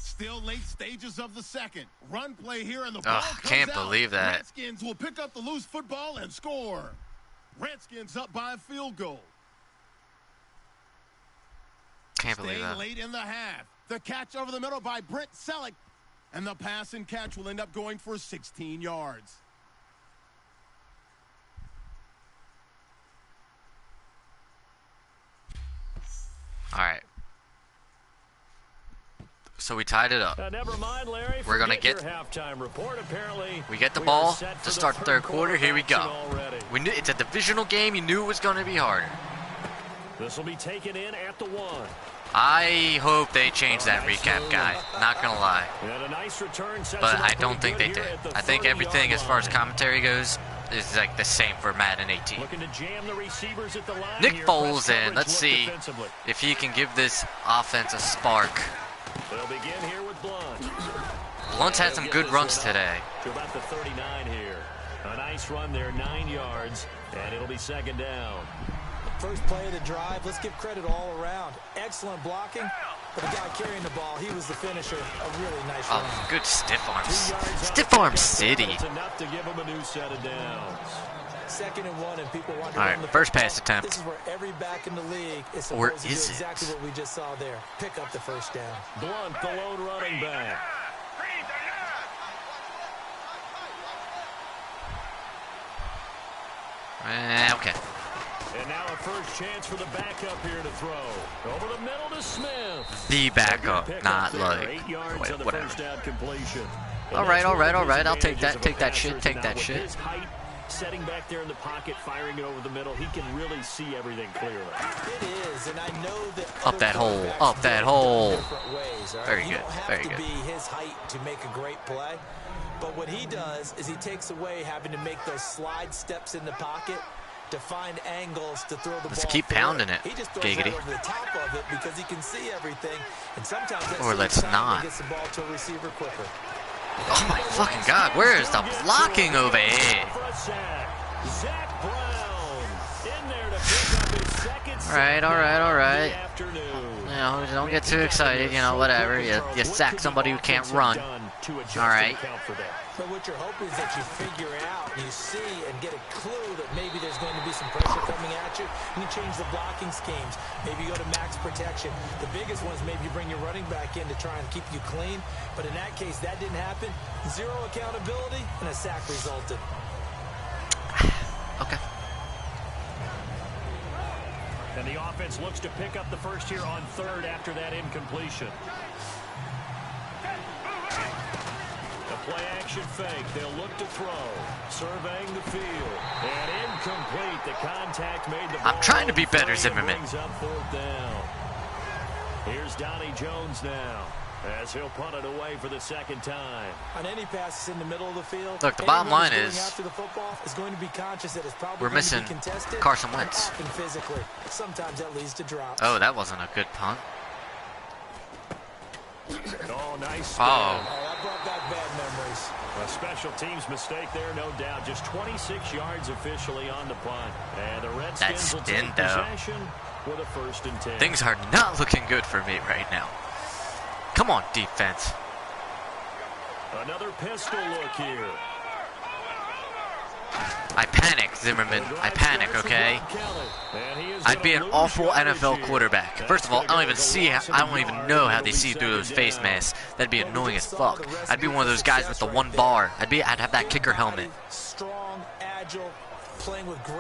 Still late stages of the second. Run play here, and the ball comes Can't out. believe that. Redskins will pick up the loose football and score. Redskins up by a field goal. Can't believe Staying that. late in the half. The catch over the middle by Brent Selleck. And the pass and catch will end up going for 16 yards. All right. So we tied it up. Never mind, Larry. We're gonna Forget get- your halftime report. Apparently, We get the we are ball set to for start the third quarter. Here we action go. already. We knew it's a divisional game. You knew it was going to be harder. This will be taken in at the 1. I hope they change that recap guy. Not gonna lie, And a nice return sets but them I up don't pretty think they good here did. at the I think 30-yard everything as far as line. commentary goes is like the same for Madden 18. Looking to jam the receivers at the line Nick here. Foles Press in. coverage, Let's look see defensively. if he can give this offense a spark. They'll begin here with Blunt. Blunt's had some good runs today. To about the 39 here. A nice run there, 9 yards, and it'll be second down. First play of the drive, let's give credit all around. Excellent blocking, but the guy carrying the ball, he was the finisher. A really nice run. Oh, good stiff 2 arms. yards out Stiff of arm pickup city. there, but it's enough to give him a new set of downs. 2nd and 1, and people want to All run right, the first football. pass attempt. This is where every back in the league is Or supposed to do is it? exactly what we just saw there. Pick up the first down. Blunt, the lone running back. Green 39. Okay. And now a first chance for the backup here to throw. Over the middle to Smith. The backup, Pick not up there, like 8 yards wait, on the whatever. first down completion. And All right, that's all one right, of all his right. I'll take advantages that. of Take a that passer shit. is Take now that with shit. his height, setting back there in the pocket, firing it over the middle, he can really see everything clearly. It is, and I know that Up other that hole, quarterbacks up that do it hole. different ways, all right? Very You good, don't have very to good. be his height to make a great play, but what he does is he takes away having to make those slide steps in the pocket to find angles to throw the Let's ball keep through pounding it, He just throws giggity. right over the top of it because he can see everything, and sometimes that Or saves let's time not. and gets the ball to a receiver quicker. Oh my fucking god, where is the blocking over here? For a sack. Zach Brown in there to pick up his second All right, all right, all right. sack of the afternoon. You know, don't get too excited, you know, whatever. You sack somebody who can't run. All right. But what you're hoping is that you figure out, you see, and get a clue that maybe there's going to be some pressure coming at you. You change the blocking schemes. Maybe you go to max protection. The biggest one is maybe you bring your running back in to try and keep you clean. But in that case, that didn't happen. Zero accountability, and a sack resulted. Okay. And the offense looks to pick up the first here on third after that incompletion. The play action fake. They'll look to throw. Surveying the field. And incomplete. The contact made the ball. I'm trying to be better, Zimmerman. Brings up fourth down. Here's Donnie Jones now, as he'll punt it away for the second time. On any passes in the middle of the field, look, the bottom line is after the football is going to be conscious that it's probably we're missing Carson Wentz. Physically. Sometimes that leads to drops. Oh, that wasn't a good punt. Oh, nice. Oh. That brought back bad memories. A special teams mistake there, no doubt. Just 26 yards officially on the punt. And the Redskins will take possession with a 1st and 10. Things are not looking good for me right now. Come on, defense. Another pistol look here. I panic, Zimmerman. I panic, okay? I'd be an awful NFL quarterback. First of all, I don't even know how they see through those face masks. That'd be annoying as fuck. I'd be one of those guys with the one bar. I'd have that kicker helmet.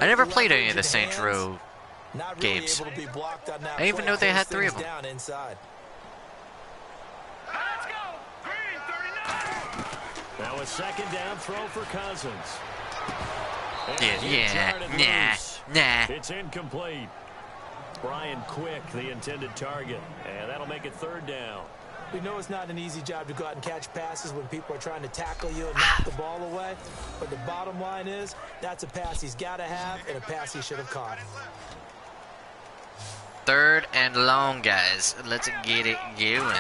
I never played any of the Saints Row games. I didn't even know they had 3 of them. Let's go. Green 39. Now a second down throw for Cousins. Nah. It's incomplete. Brian Quick, the intended target. And that'll make it 3rd down. We know it's not an easy job to go out and catch passes when people are trying to tackle you and knock the ball away. But the bottom line is, that's a pass he's got to have and a pass he should have caught. 3rd and long, guys. Let's get it going.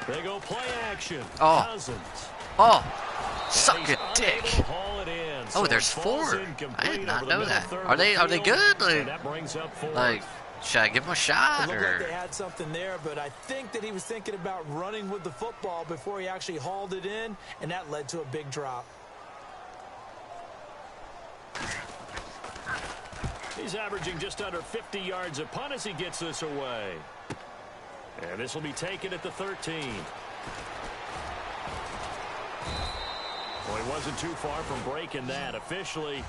They go play action. Oh. Cousins. Oh. Suck a dick. So oh, there's 4. I did not know that. Are they good? Like, should I give him a shot? It looked like they had something there, but I think that he was thinking about running with the football before he actually hauled it in, and that led to a big drop. He's averaging just under 50 yards a punt as he gets this away. And this will be taken at the 13. Well, he wasn't too far from breaking that. Officially,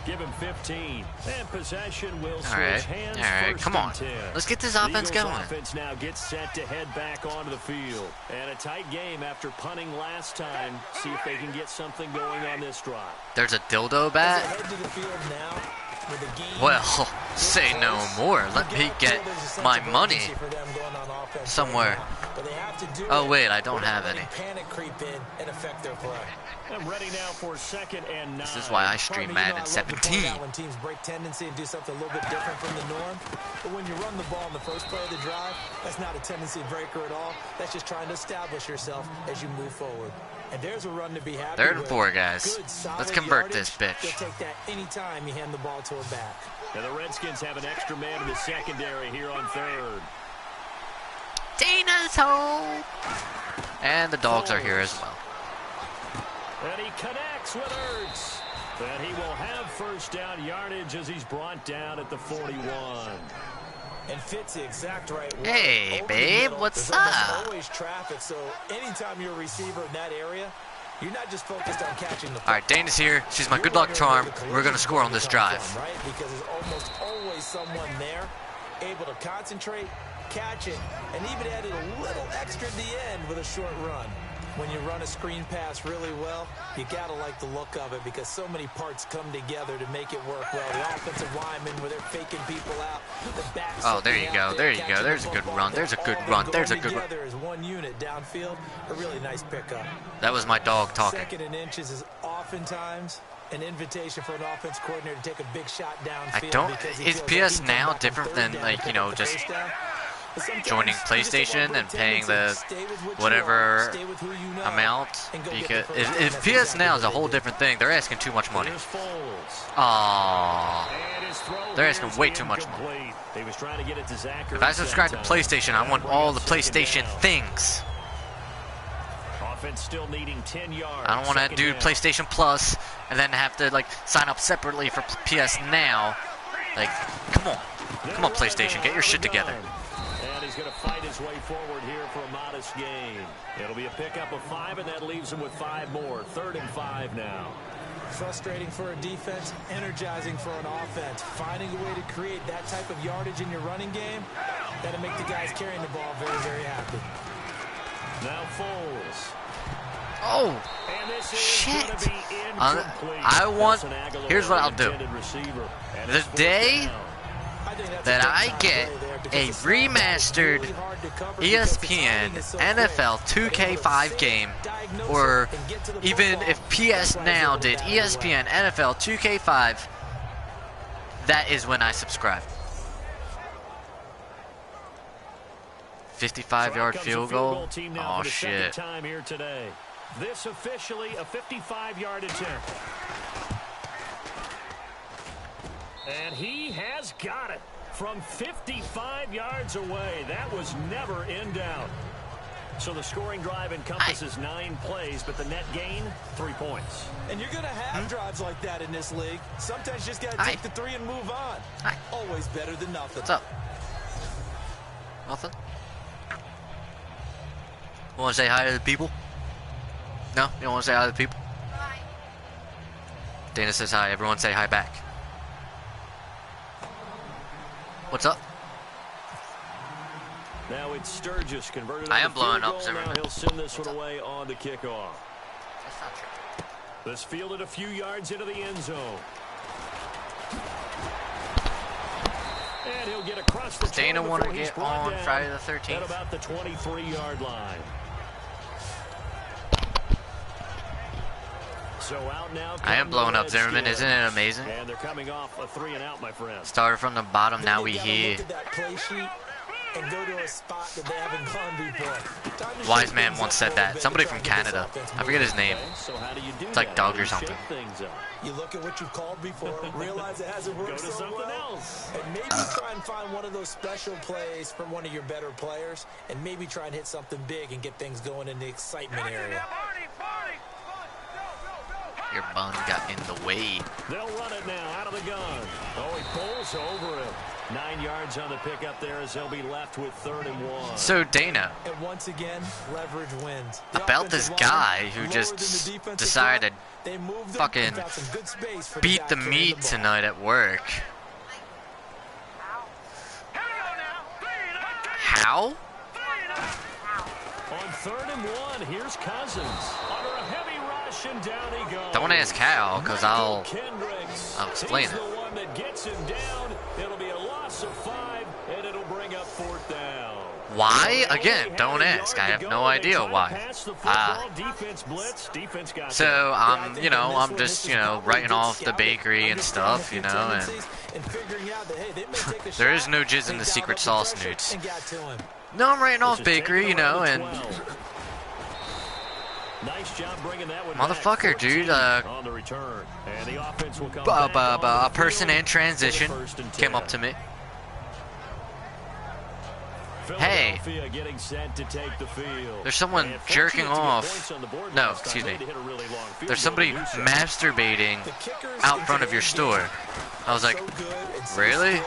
give him 15. And possession will switch hands. All right, come on. 10. Let's get this offense going. Offense now gets set to head back onto the field. And a tight game after punting last time. See if they can get something going on this drive. There's a dildo bat? Well, say no more. Let me get my money somewhere. Oh, wait, I don't have any. I'm ready now for 2nd and 9. This is why I stream Madden 17. When teams break tendency and do something a little bit different from the norm. But when you run the ball in the first play of the drive, that's not a tendency breaker at all. That's just trying to establish yourself as you move forward. And there's a run to be happy 3rd and with. 4, guys. Let's convert this bitch. You'll take that anytime you hand the ball to a back. And the Redskins have an extra man in the secondary here on 3rd. Dana's home. And the dogs are here as well. And he connects with Ertz. And he will have 1st down yardage as he's brought down at the 41. And fits the exact right way. Hey, babe, what's up? There's always traffic, so anytime you're a receiver in that area, you're not just focused on catching the football. All right, Dana's here. She's my good luck charm. We're going to score on this drive. Right? Because there's almost always someone there able to concentrate, catch it, and even added a little extra at the end with a short run. When you run a screen pass really well, you got to like the look of it because so many parts come together to make it work well. The offensive linemen, where they're faking people out. The backs. Oh, there you go. There you go. There's a good run. There's a good run. There's a good run. Together as one unit downfield. A really nice pickup. That was my dog talking. 2nd and inches is oftentimes an invitation for an offense coordinator to take a big shot downfield. I don't. Is PS Now different than, like, you know, just joining PlayStation and paying the whatever amount? Because if PS Now is a whole different thing, they're asking too much money. Aww. They're asking way too much money. If I subscribe to PlayStation, I want all the PlayStation things. Offense still needing 10 yards. I don't want to do PlayStation Plus and then have to, like, sign up separately for PS Now. Like, come on. Come on, PlayStation. Get your shit together. And he's going to fight his way forward here for a modest gain. It'll be a pickup of 5, and that leaves him with 5 more. 3rd and 5 now. Frustrating for a defense, energizing for an offense. Finding a way to create that type of yardage in your running game, that'll make the guys carrying the ball very, very happy. Now Foles. Oh, And this is shit. gonna be incomplete. Here's what I'll do. Receiver, and The it's fourth day down. that I get a remastered ESPN NFL 2K5 game, or even if PS Now did ESPN NFL 2K5, that is when I subscribe. 55-yard field goal? Oh, shit. Time here today. This officially a 55-yard attempt. And he has got it from 55 yards away. That was never in doubt. So the scoring drive encompasses 9 plays, but the net gain, 3 points. And you're going to have drives like that in this league. Sometimes you just got to take the 3 and move on. Always better than nothing. What's up? Nothing? You want to say hi to the people? No? You don't want to say hi to the people? Hi. Dana says hi. Everyone say hi back. What's up? Now it's Sturgis converted. I am blowing up Zimmerman. Now he'll send this one away on the kickoff. That's not true. This fielded a few yards into the end zone. And he'll get across the Dana want to get on Friday the 13th. At about the 23-yard line. So out now. I am blowing up Zimmerman. Isn't it amazing? And they're coming off a 3 and out, my friend. Started from the bottom. Now we here. And go to a spot that they haven't gone before. Wise man once said that. Somebody from Canada. I forget his name. So how do you do It's like that? Doug or something. You look at what you've called before, realize it hasn't worked Go to so something well, else. and maybe try and find one of those special plays from one of your better players, and maybe try and hit something big and get things going in the excitement area. Your bun got in the way. They'll run it now out of the gun. Oh, he pulls over him. 9 yards on the pickup there as they'll be left with 3rd and 1. So Dana, And once again, leverage wins. about this guy who just decided to fucking beat the meat tonight at work. How? On 3rd and 1, here's Cousins. Under a heavy rush, and down he goes. Don't ask how, because I'll explain He's it. the one that gets him down. It'll be a loss of 5, and it'll bring up 4th down. Why? Again, don't ask. I have no idea why. So I'm just, writing off the bakery and stuff, and there is no jizz in the secret sauce, nudes. No, I'm writing off bakery, and Nice job bringing that one motherfucker, back. dude, On the return. And the offense will come back a person in transition came up to me. Hey, getting set to take the field. there's someone jerking off. No, excuse me. There's somebody masturbating out front of your store. I was like, really?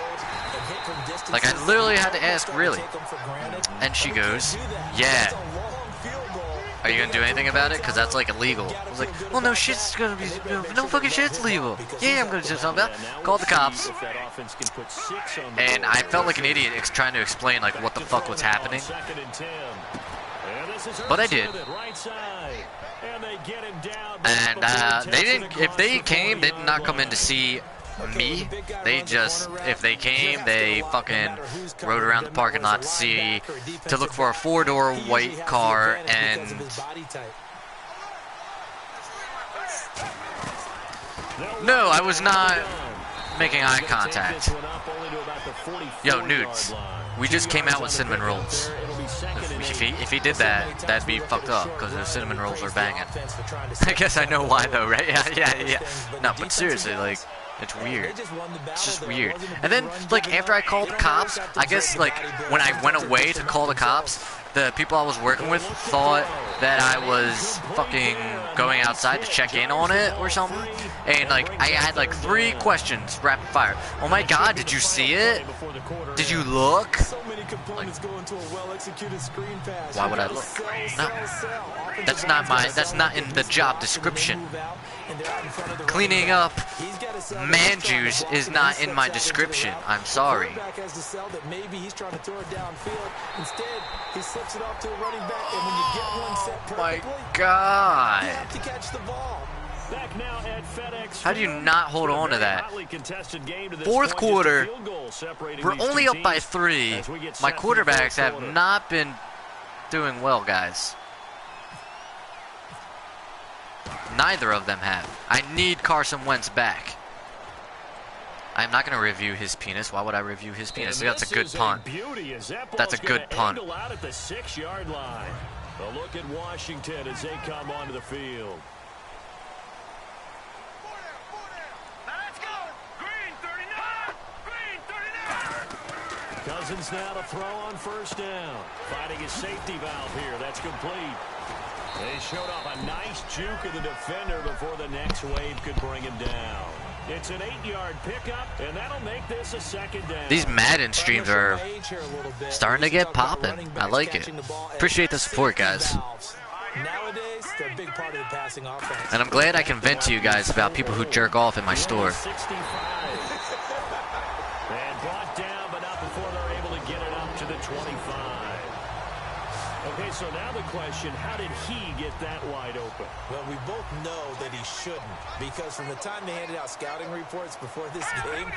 Like, I literally had to ask, really? And she goes, yeah. Are you gonna do anything about it? Because that's like illegal. I was like, well, no shit's gonna be, no fucking shit's legal. Yeah, I'm gonna do something about it. Called the cops. And I felt like an idiot trying to explain like what the fuck was happening. But I did. And they didn't, if they came, they did not come in to see me. They just, if they came, they fucking rode around the parking lot to look for a 4-door white car, and no, I was not making eye contact. Yo, nudes, we just came out with cinnamon rolls. If he did that, that'd be fucked up, because the cinnamon rolls are banging. I guess I know why though, right? Yeah. No, but seriously, like, it's weird. It's just weird. And then, like, after I called the cops, I guess, like, when I went away to call the cops, the people I was working with thought that I was fucking going outside to check in on it or something. And like I had like 3 questions rapid fire. Oh my god, did you see it? Did you look? So many components go into a well-executed screen pass. Why would I look? No. That's not in the job description. Cleaning up man juice is not in my description. I'm sorry. Maybe he's trying to throw it downfield. Instead, he slips it off to a running back, and when you get one set perfectly, My god. you have to catch the ball. Back now at FedEx. How do you not hold on to that? Fourth quarter, we're only up by 3. My quarterbacks have not been doing well, guys. Neither of them have. I need Carson Wentz back. I'm not going to review his penis. Why would I review his penis? That's a good punt. That's a good punt. Out at the 6-yard line. A look at Washington as they come onto the field. Cousins now to throw on first down. Finding his safety valve here. That's complete. They showed off a nice juke of the defender before the next wave could bring him down. It's an 8-yard pickup, and that'll make this a second down. These Madden streams are starting to get popping. I like it. Appreciate the support, guys. Nowadays, they're a big part of the passing offense. And I'm glad I can vent to you guys about people who jerk off in my store. 65. And brought down, but not before they're able to get it up to the 25. Okay, so now the question, how did he get that wide open? Well, we both know that he shouldn't, because from the time they handed out scouting reports before this game,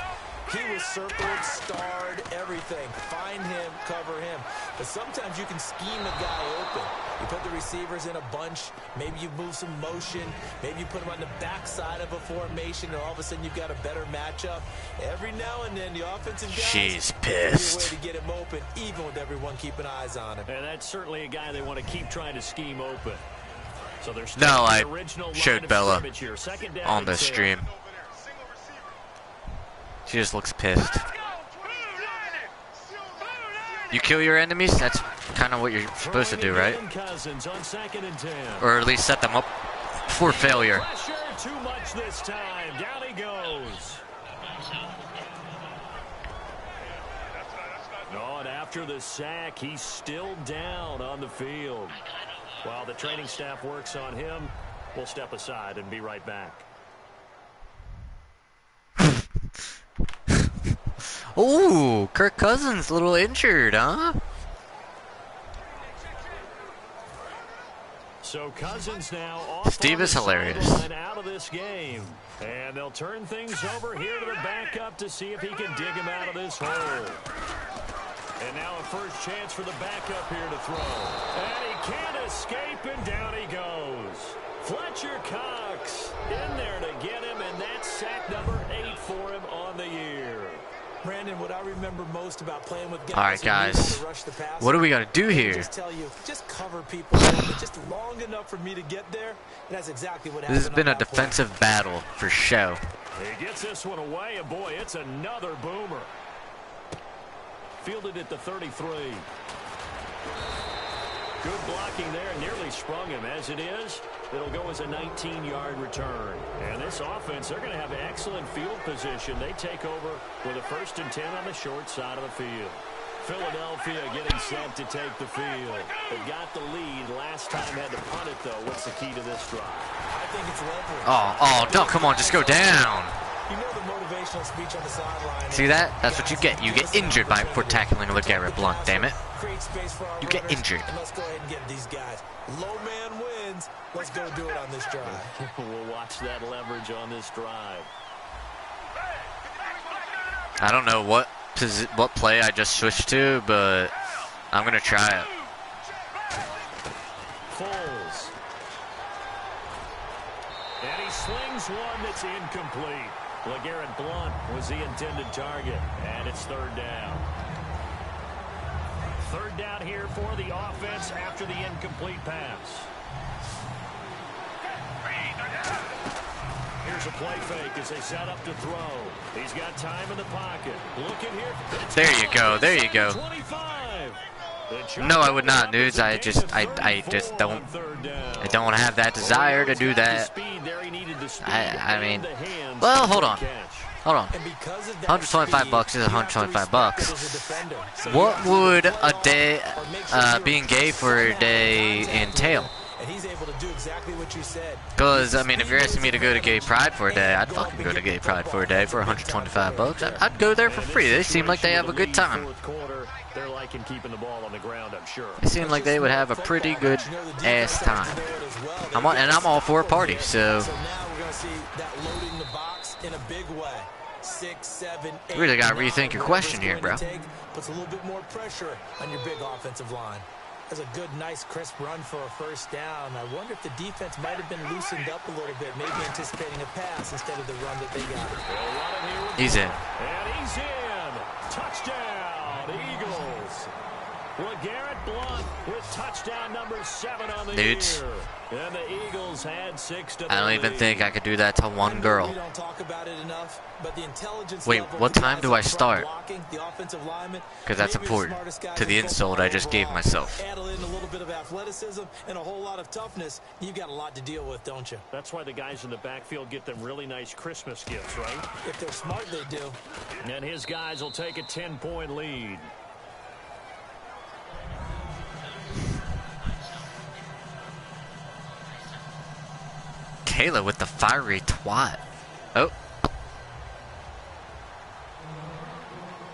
he was circled, starred, everything. Find him, cover him. But sometimes you can scheme a guy open. You put the receivers in a bunch. Maybe you move some motion. Maybe you put them on the backside of a formation, and all of a sudden you've got a better matchup. Every now and then, the offensive guys She's pissed. find a way to get him open, even with everyone keeping eyes on him. And that's certainly a guy they want to keep trying to scheme open. So there's No, I showed Bella on the stream. She just looks pissed. You kill your enemies? That's kind of what you're supposed to do, right? Or at least set them up for failure. Pressure too much this time. Down he goes. No, and after the sack, he's still down on the field. While the training staff works on him, we'll step aside and be right back. Ooh, Kirk Cousins a little injured, huh? So Cousins now off Steve is hilarious. out of this game. And they'll turn things over here to the backup to see if he can dig him out of this hole. And now a first chance for the backup here to throw. And he can't escape, and down he goes. Fletcher Cox in there to get him, and that's sack number 8 for him on the year. Brandon, what I remember most about playing with guys. All right, guys. What do we got to do here? Just tell you, just cover people just long enough for me to get there. And that's exactly what happened. This has been a defensive battle for show. He gets this one away, and boy, it's another boomer. Fielded at the 33. Good blocking there, nearly sprung him. As it is, it'll go as a 19-yard return. And this offense, they're going to have excellent field position. They take over with a 1st and 10 on the short side of the field. Philadelphia getting set to take the field. They got the lead. Last time had to punt it, though. What's the key to this drive? I think it's leverage. Oh, no, come on, just go down. You know the motivational speech on the sideline. See that? That's what you get. You get injured for tackling LeGarrette Blount, damn it. You get injured. And let's go ahead and get these guys. Low man wins. Let's go do it on this drive. We'll watch that leverage on this drive. I don't know what play I just switched to, but I'm going to try it. Foles. And he slings one that's incomplete. LeGarrette Blount was the intended target, and it's 3rd down. 3rd down here for the offense after the incomplete pass. Here's a play fake as they set up to throw. He's got time in the pocket. Looking here. There you go. There you go. 25. No, I would not, dudes. I just don't have that desire to do that. I mean, well, hold on. Hold on. $125 is $125. What would a day, being gay for a day entail? And he's able to do exactly what you said. Because, I mean, if you're asking me to go to Gay Pride for a day, I'd fucking go to Gay Pride for a day for $125. I'd go there for free. They seem like they have a good time. They're liking keeping the ball on the ground, I'm sure. They seem like they would have a pretty good ass time. I'm all for a party, so. So now we're going to see that loading the box in a big way. 6, 7, 8. You really got to rethink your question here, bro. Puts a little bit more pressure on your big offensive line. That's a good, nice, crisp run for a first down. I wonder if the defense might have been loosened up a little bit, maybe anticipating a pass instead of the run that they got. He's in. And he's in. Touchdown, Eagles. LeGarrette Blount with touchdown number 7 on the year. And the Eagles had 6 to I don't even think I could do that to one girl. We don't talk about it enough, but the intelligence Wait, level what of time guys do I up front start? blocking, the offensive linemen, Because that's maybe the important smartest guys to the in insult football I just gave overall. myself. Add in a little bit of athleticism and a whole lot of toughness. You've got a lot to deal with, don't you? That's why the guys in the backfield get them really nice Christmas gifts, right? If they're smart, they do. And his guys will take a 10-point lead. Kayla with the fiery twat. Oh.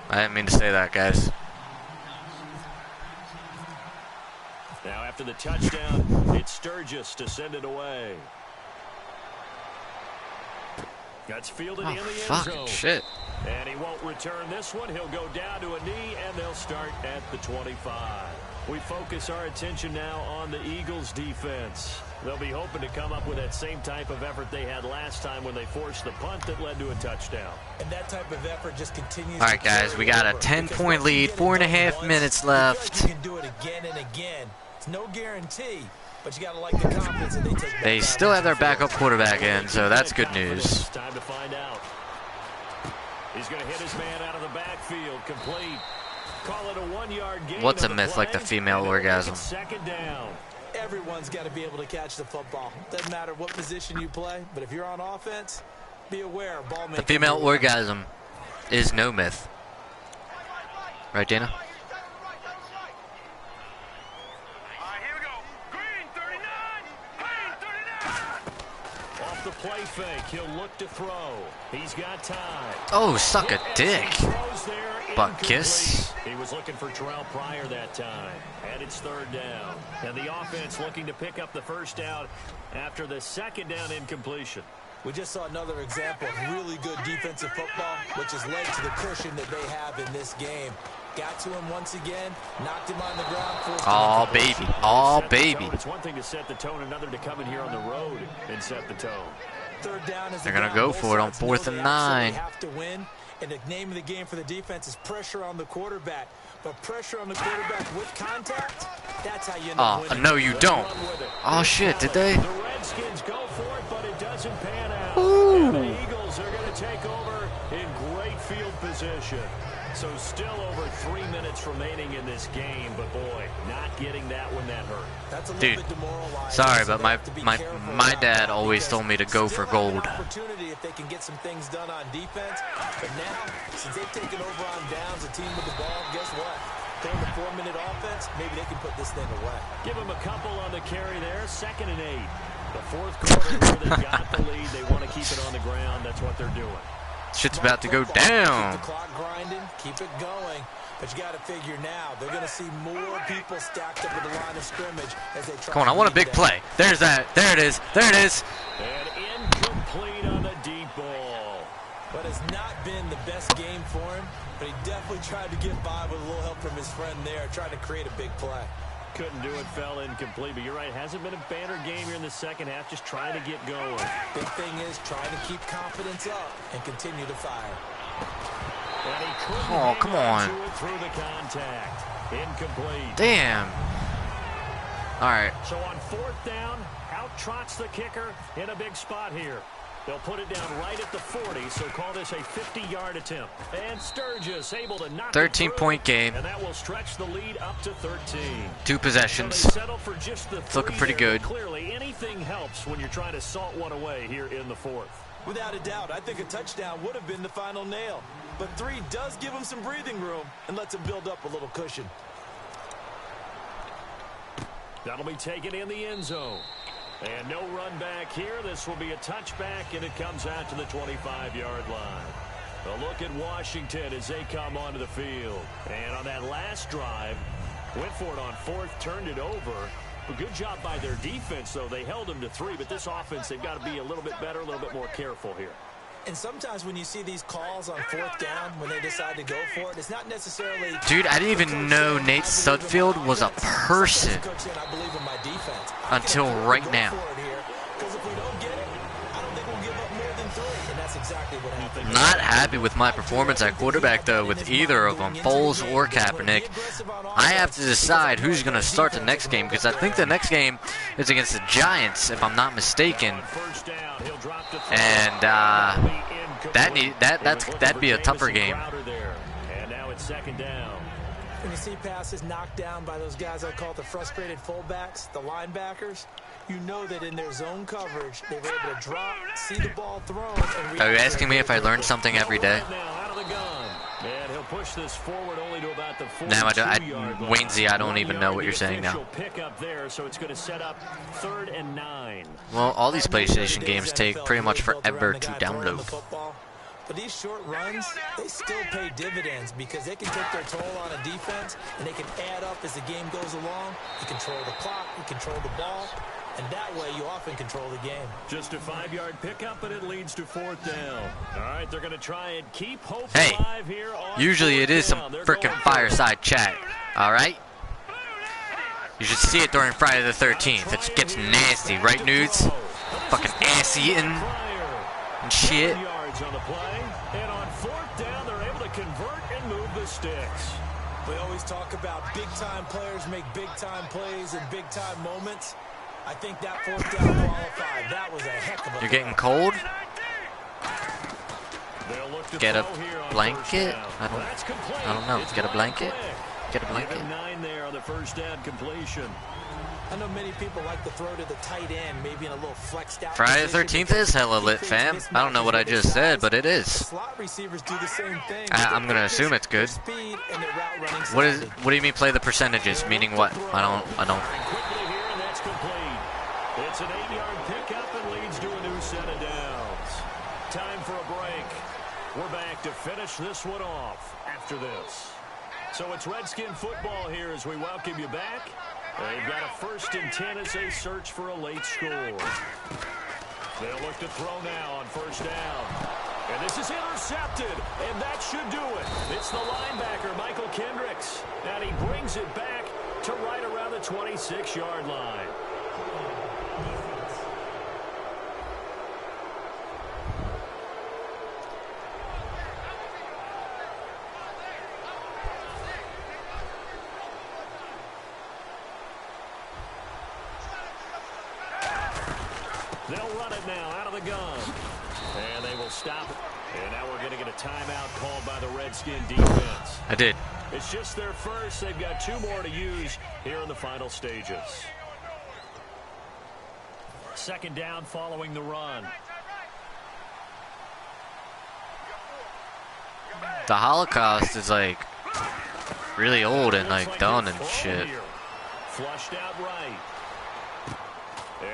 I didn't mean to say that, guys. Now after the touchdown, it's Sturgis to send it away. That's fielded in the end Fucking zone. shit. And he won't return this one. He'll go down to a knee, and they'll start at the 25. We focus our attention now on the Eagles' defense. They'll be hoping to come up with that same type of effort they had last time when they forced the punt that led to a touchdown. And that type of effort just continues. All right, guys, we got a 10-point lead, 4.5 minutes left. You can do it again and again. It's no guarantee, but you got to like the confidence that they take. They still have their backup quarterback in, so that's good news. It's time to find out. He's going to hit his man out of the backfield, complete. Call it a 1-yard gain. What's a on the myth like the play, female and they'll orgasm? make it second down. Everyone's got to be able to catch the football. Doesn't matter what position you play, but if you're on offense, be aware. Ball The female orgasm is no myth. Right, Dana? Here we go. Green 39. Green 39. Off the play fake, he'll look to throw. He's got time. Oh, suck a dick. Throws there, Butt incomplete. kiss. He was looking for Terrell Pryor that time. And it's third down. And the offense looking to pick up the first down after the second down incompletion. We just saw another example of really good defensive football, which has led to the cushion that they have in this game. Got to him once again, knocked him on the ground. Oh, baby. Oh, baby. It's one thing to set the tone, another to come in here on the road and set the tone. Third down is They're going to go for it on 4th and 9. They have to win, and the name of the game for the defense is pressure on the quarterback. But pressure on the quarterback with contact, that's how you end up winning. No, you don't. Oh, shit, did they? The Redskins go for it, but it doesn't pan out. Ooh. And the Eagles are going to take over in great field position. So still over 3 minutes remaining in this game, but boy, not getting that one that hurt. That's a little Dude, bit demoralizing. sorry, So but they my have to be careful about dad that always because told me to go for still have an gold. Opportunity if they can get some things done on defense. But now, since they've taken over on downs, a team with the ball, guess what? During the 4-minute offense, maybe they can put this thing away. Give them a couple on the carry there, 2nd and 8. The fourth quarter where they got the lead, they want to keep it on the ground. That's what they're doing. Shit's about to go Keep down. the clock grinding, keep it going. But you got to figure now, they're going to see more people stacked up at the line of scrimmage as they try. Come on, I want a big play. There's that. There it is. There it is. And incomplete on the deep ball. But it's not been the best game for him, but he definitely tried to get by with a little help from his friend there, trying to create a big play. Couldn't do it, fell incomplete. But you're right, hasn't been a banner game here in the second half, just trying to get going. Big thing is trying to keep confidence up and continue to fire. And he couldn't Oh, come on. to it through the contact. Incomplete. Damn. All right. So on 4th down, out trots the kicker in a big spot here. They'll put it down right at the 40, so call this a 50-yard attempt. And Sturgis able to knock 13-point game. And that will stretch the lead up to 13. 2 possessions. So they settle for just the It's looking pretty there, good. Clearly, anything helps when you're trying to salt one away here in the 4th. Without a doubt, I think a touchdown would have been the final nail. But 3 does give them some breathing room and lets them build up a little cushion. That'll be taken in the end zone. And no run back here. This will be a touchback, and it comes out to the 25-yard line. A look at Washington as they come onto the field. And on that last drive, went for it on 4th, turned it over. A good job by their defense, though. They held them to 3, but this offense, they've got to be a little bit better, a little bit more careful here. And sometimes when you see these calls on 4th down, when they decide to go for it, it's not necessarily... Dude, I didn't even know Nate Sudfeld was a person until right now. Not happy with my performance at quarterback, though, with either of them, Foles or Kaepernick. I have to decide who's going to start the next game, because I think the next game is against the Giants, if I'm not mistaken. And that'd be a tougher game. And now it's 2nd down. When you see passes knocked down by those guys I call the frustrated fullbacks, the linebackers, you know that in their zone coverage, they were able to drop, see the ball thrown, and Are you asking me if I learn something every day? And he'll push this forward only to about the No, Waynesy, I don't even know what you're saying now. Pick up there, so it's going to set up 3rd and 9. Well, all these PlayStation games take pretty much forever to download. But these short runs, they still pay dividends because they can take their toll on a defense, and they can add up as the game goes along. You control the clock, you control the ball, and that way you often control the game. Just a 5-yard pickup, and it leads to 4th down. All right, they're going to try and keep hope alive here. Usually it is some freaking Fireside chat, all right? You should see it during Friday the 13th. It gets nasty, right, nudes? Fucking ass-eating and shit. On the play, and on 4th down, they're able to convert and move the sticks. We always talk about big-time players make big-time plays in big-time moments. I think that 4th down qualified. That was a heck of a You're getting cold? Get a here blanket? I don't know. Get a blanket? Get a blanket. 9 there on the 1st down completion. I know many people like to throw to the tight end, maybe in a little flexed out. Friday the 13th is hella lit, fam. I don't know what I just said, but it is. Slot receivers do the same thing. I'm gonna assume it's good. What do you mean play the percentages? Meaning what? I don't. Quickly here, and that's complete. It's an 8-yard pickup and leads to a new set of downs. Time for a break. We're back to finish this one off after this. So it's Redskin football here as we welcome you back. They've got a 1st and 10 as they search for a late score. They'll look to throw now on 1st down. And this is intercepted, and that should do it. It's the linebacker, Michael Kendricks. And he brings it back to right around the 26-yard line. They'll run it now out of the gun. And they will stop it. And now we're going to get a timeout called by the Redskin defense. I did. It's just their first. They've got 2 more to use here in the final stages. 2nd down following the run. The Holocaust is like really old and like done and shit. Flushed out right.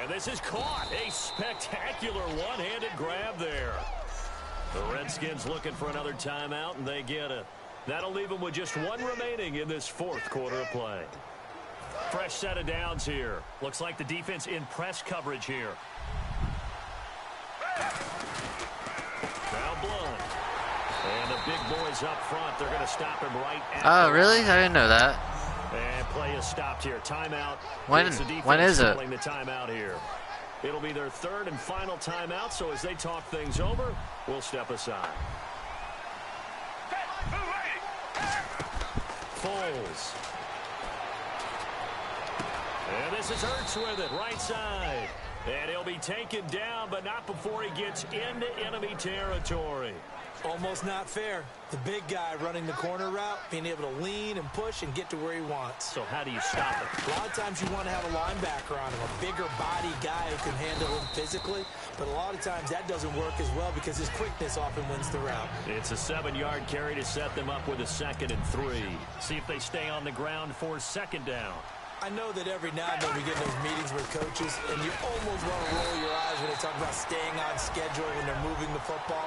And this is caught. A spectacular one-handed grab there. The Redskins looking for another timeout, and they get it. That'll leave them with just 1 remaining in this 4th quarter of play. Fresh set of downs here. Looks like the defense in press coverage here. Now Blunt. And the big boys up front. They're going to stop him right at Oh, really? I didn't know that. And play is stopped here. Timeout. When is it? The timeout here. It'll be their 3rd and final timeout, so as they talk things over, we'll step aside. Foles. And this is Ertz with it, right side. And he'll be taken down, but not before he gets into enemy territory. Almost not fair. The big guy running the corner route, being able to lean and push and get to where he wants. So how do you stop it? A lot of times you want to have a linebacker on him, a bigger body guy who can handle him physically. But a lot of times that doesn't work as well because his quickness often wins the route. It's a 7-yard carry to set them up with a 2nd and 3. See if they stay on the ground for 2nd down. I know that every now and then we get in those meetings with coaches, and you almost want to roll your eyes when they talk about staying on schedule when they're moving the football.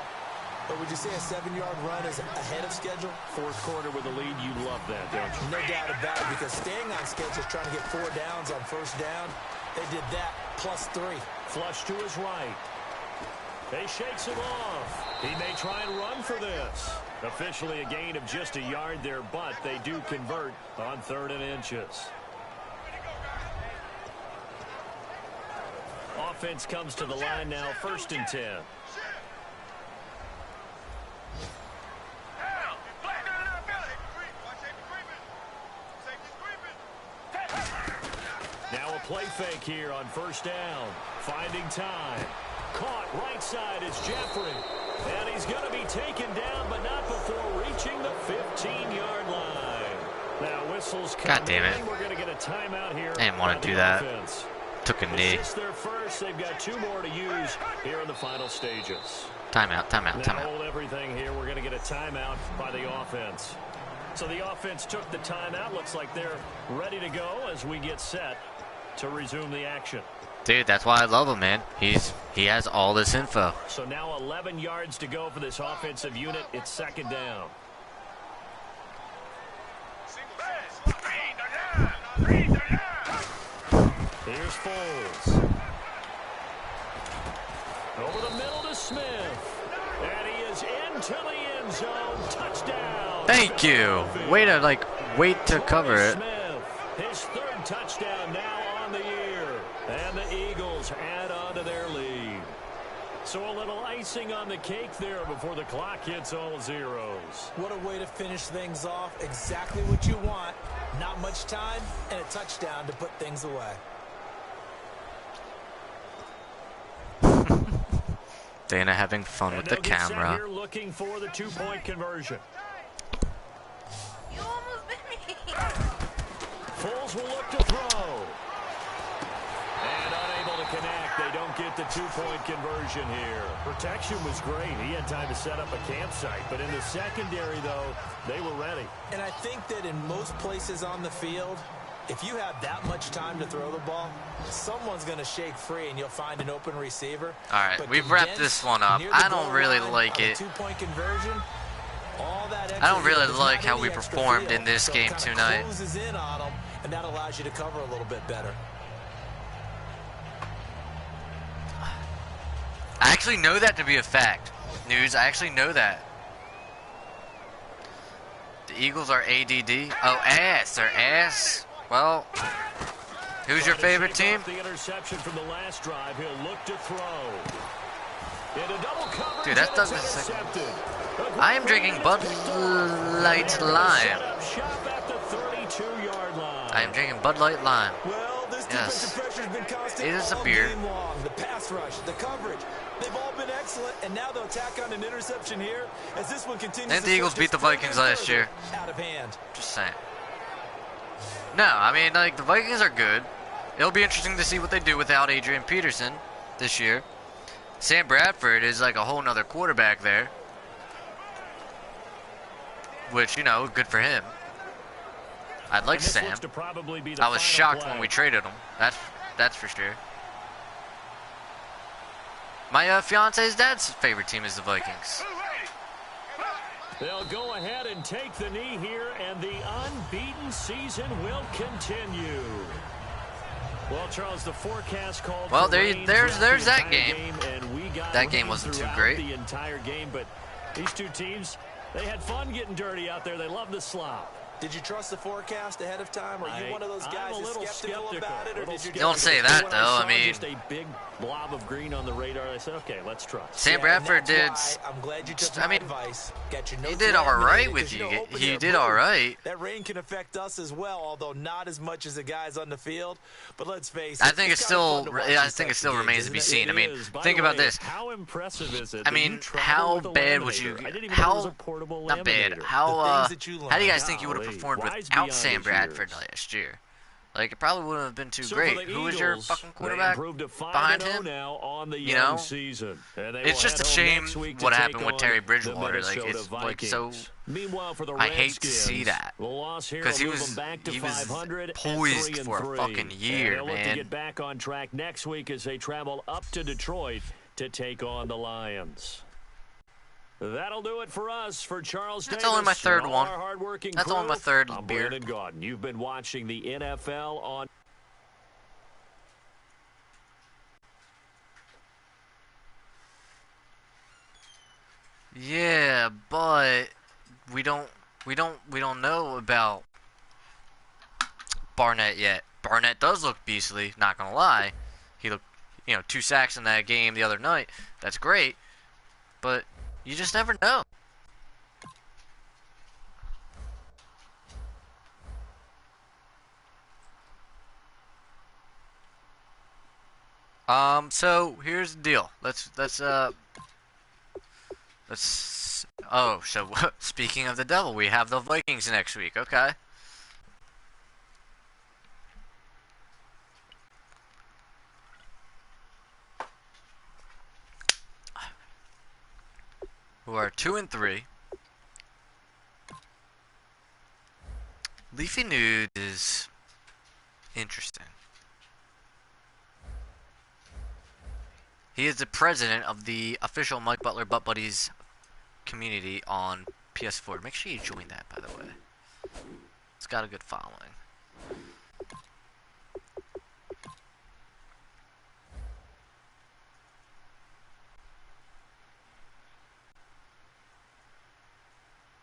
But would you say a 7-yard run is ahead of schedule? 4th quarter with a lead, you love that, don't you? No doubt about it, because staying on schedule is trying to get 4 downs on 1st down. They did that plus 3. Flush to his right. He shakes him off. He may try and run for this. Officially a gain of just a yard there, but they do convert on 3rd and inches. Offense comes to the line now, 1st and 10. Now a play fake here on 1st down. Finding time. Caught right side is Jeffrey. And he's going to be taken down, but not before reaching the 15-yard line. Now whistles come. God damn it. We're going to get a timeout here. I didn't want to do that. Offense. Took a knee. This is their first. They've got 2 more to use here in the final stages. Timeout, timeout, Now timeout. hold everything here. We're going to get a timeout by the offense. So the offense took the timeout. Looks like they're ready to go as we get set to resume the action. Dude, that's why I love him, man. He has all this info. So now 11 yards to go for this offensive unit. It's 2nd down. Here's Foles. Over the middle to Smith. And he is into the end zone. Touchdown. Thank you. Way to, wait to cover it. Smith, his 3rd touchdown now on the year. And the Eagles add on to their lead. So a little icing on the cake there before the clock hits all zeros. What a way to finish things off. Exactly what you want. Not much time and a touchdown to put things away. Dana having fun with the camera. Here looking for the 2-point conversion. You almost bit me. Foles will look to throw. And unable to connect. They don't get the 2-point conversion here. Protection was great. He had time to set up a campsite. But in the secondary, though, they were ready. And I think that in most places on the field, if you have that much time to throw the ball, someone's going to shake free and you'll find an open receiver. All right, But we've wrapped this one up. near the I don't goal really line like on a it. 2-point conversion, all that I don't extra really field is like not how any we extra performed field. in this So it game kinda tonight. closes in on them, and that allows you to cover a little bit better. I actually know that to be a fact. News, I actually know that. The Eagles are ADD. Oh, ass. They're ass. Well, who's your favorite team? The interception from the last drive. He'll look to throw. Into double coverage. Dude, that and doesn't it's say- intercepted. I am drinking Bud Light Lime. Set up shop at the 32-yard line. I am drinking Bud Light Lime. Well, this Yes. defensive pressure has been constant It is a all beer. game long. The pass rush, the coverage, they've all been excellent, and now they'll tack on an interception here as this one continues. Didn't to the Eagles push beat the this further Vikings and last further year? out of hand. Just saying. No, I mean, the Vikings are good. It'll be interesting to see what they do without Adrian Peterson this year. Sam Bradford is like a whole nother quarterback there. Which, good for him. I'd like And this Sam. looks to probably be the I was final shocked play. when we traded him. That's for sure. My fiance's dad's favorite team is the Vikings. They'll go ahead and take the knee here, and the unbeaten season will continue. Well, Charles, the forecast called Well, for there's rain that throughout the game. entire and we got That game rain wasn't too throughout great. The entire game, but these two teams, they had fun getting dirty out there. They love the slop. Did you trust the forecast ahead of time? Are you one of those guys I'm a that's little skeptical about it? Or did you Don't say that, when though. I I saw mean, just a big blob of green on the radar, I said, okay, let's trust. Sam Yeah, Bradford and did. that's why I'm glad you took I my mean, advice. Got your he notes did all right laminated, with 'cause, you. open He air, did boom, all right. That rain can affect us as well, although not as much as the guys on the field. But let's face it, I think it's kinda fun still. to watch I these think it types still of games, remains to isn't be it? seen. I It mean, is. By think the about way, this. How impressive is it I that you mean, travel how with a bad would you? laminator? I didn't even know it was How a portable not bad? laminator. How The things that you how do you learn. guys think you would have Golly, performed wise without beyond Sam his Bradford years. last year? Like, it probably wouldn't have been too So great. for the Who was your Eagles, fucking they quarterback improved to behind 5-0 him? now on the You young know, season. And they it's will just head a home shame next week to what take happened with on Terry the Bridgewater. Like, Minnesota it's like so. Vikings. Meanwhile, for the I hate to see Redskins, that the loss here because will move them back to he was 500 poised and for a 3-3. fucking And year, they'll look to man. get back on track next week as they travel up to Detroit to take on the Lions. That'll do it for us. For Charles That's Davis only my third and all one. our hardworking That's crew, only my third I'm beer. Brandon Gaudin. You've been watching the NFL on. Yeah, but we don't know about Barnett yet. Barnett does look beastly, not gonna lie. He looked, 2 sacks in that game the other night. That's great, but you just never know. So here's the deal. Let's. Oh, so speaking of the devil, we have the Vikings next week. Okay. Who are 2-3. Leafy Nude is interesting. He is the president of the official Mike Butler Butt Buddies community on PS4. Make sure you join that, by the way. It's got a good following.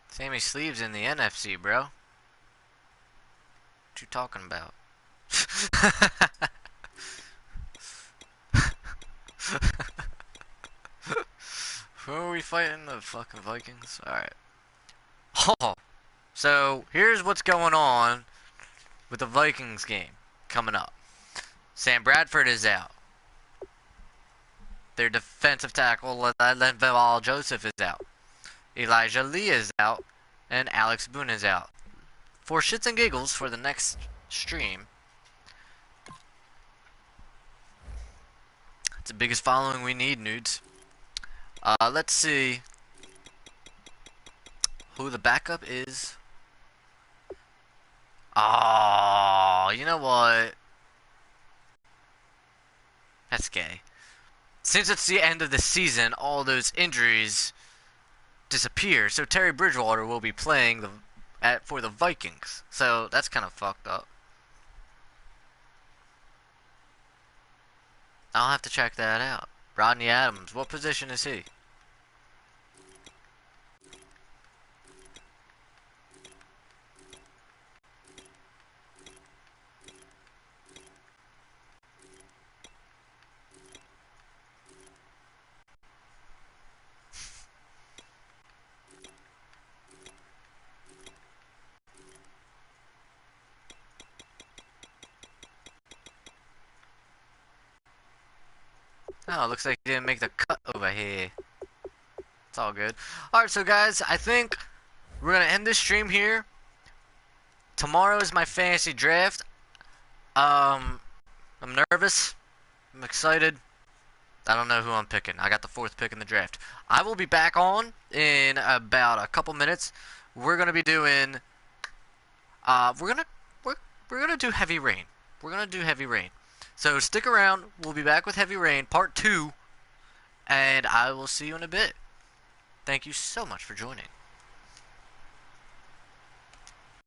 Sammy Sleeves in the NFC, bro. What you talking about? Who are we fighting? The fucking Vikings? Alright. Oh, so here's what's going on with the Vikings game coming up. Sam Bradford is out. Their defensive tackle, Linval Joseph, is out. Elijah Lee is out. And Alex Boone is out. For shits and giggles, for the next stream, it's the biggest following we need, nudes. Let's see who the backup is. Oh, you know what? That's gay. Since it's the end of the season, all those injuries disappear. So Terry Bridgewater will be playing for the Vikings. So that's kind of fucked up. I'll have to check that out. Rodney Adams, what position is he? Oh, looks like he didn't make the cut over here. It's all good. Alright, so guys, I think we're going to end this stream here. Tomorrow is my fantasy draft. I'm nervous. I'm excited. I don't know who I'm picking. I got the 4th pick in the draft. I will be back on in about a couple minutes. We're going to be doing... we're gonna do Heavy Rain. We're going to do Heavy Rain. So stick around. We'll be back with Heavy Rain, part 2. And I will see you in a bit. Thank you so much for joining.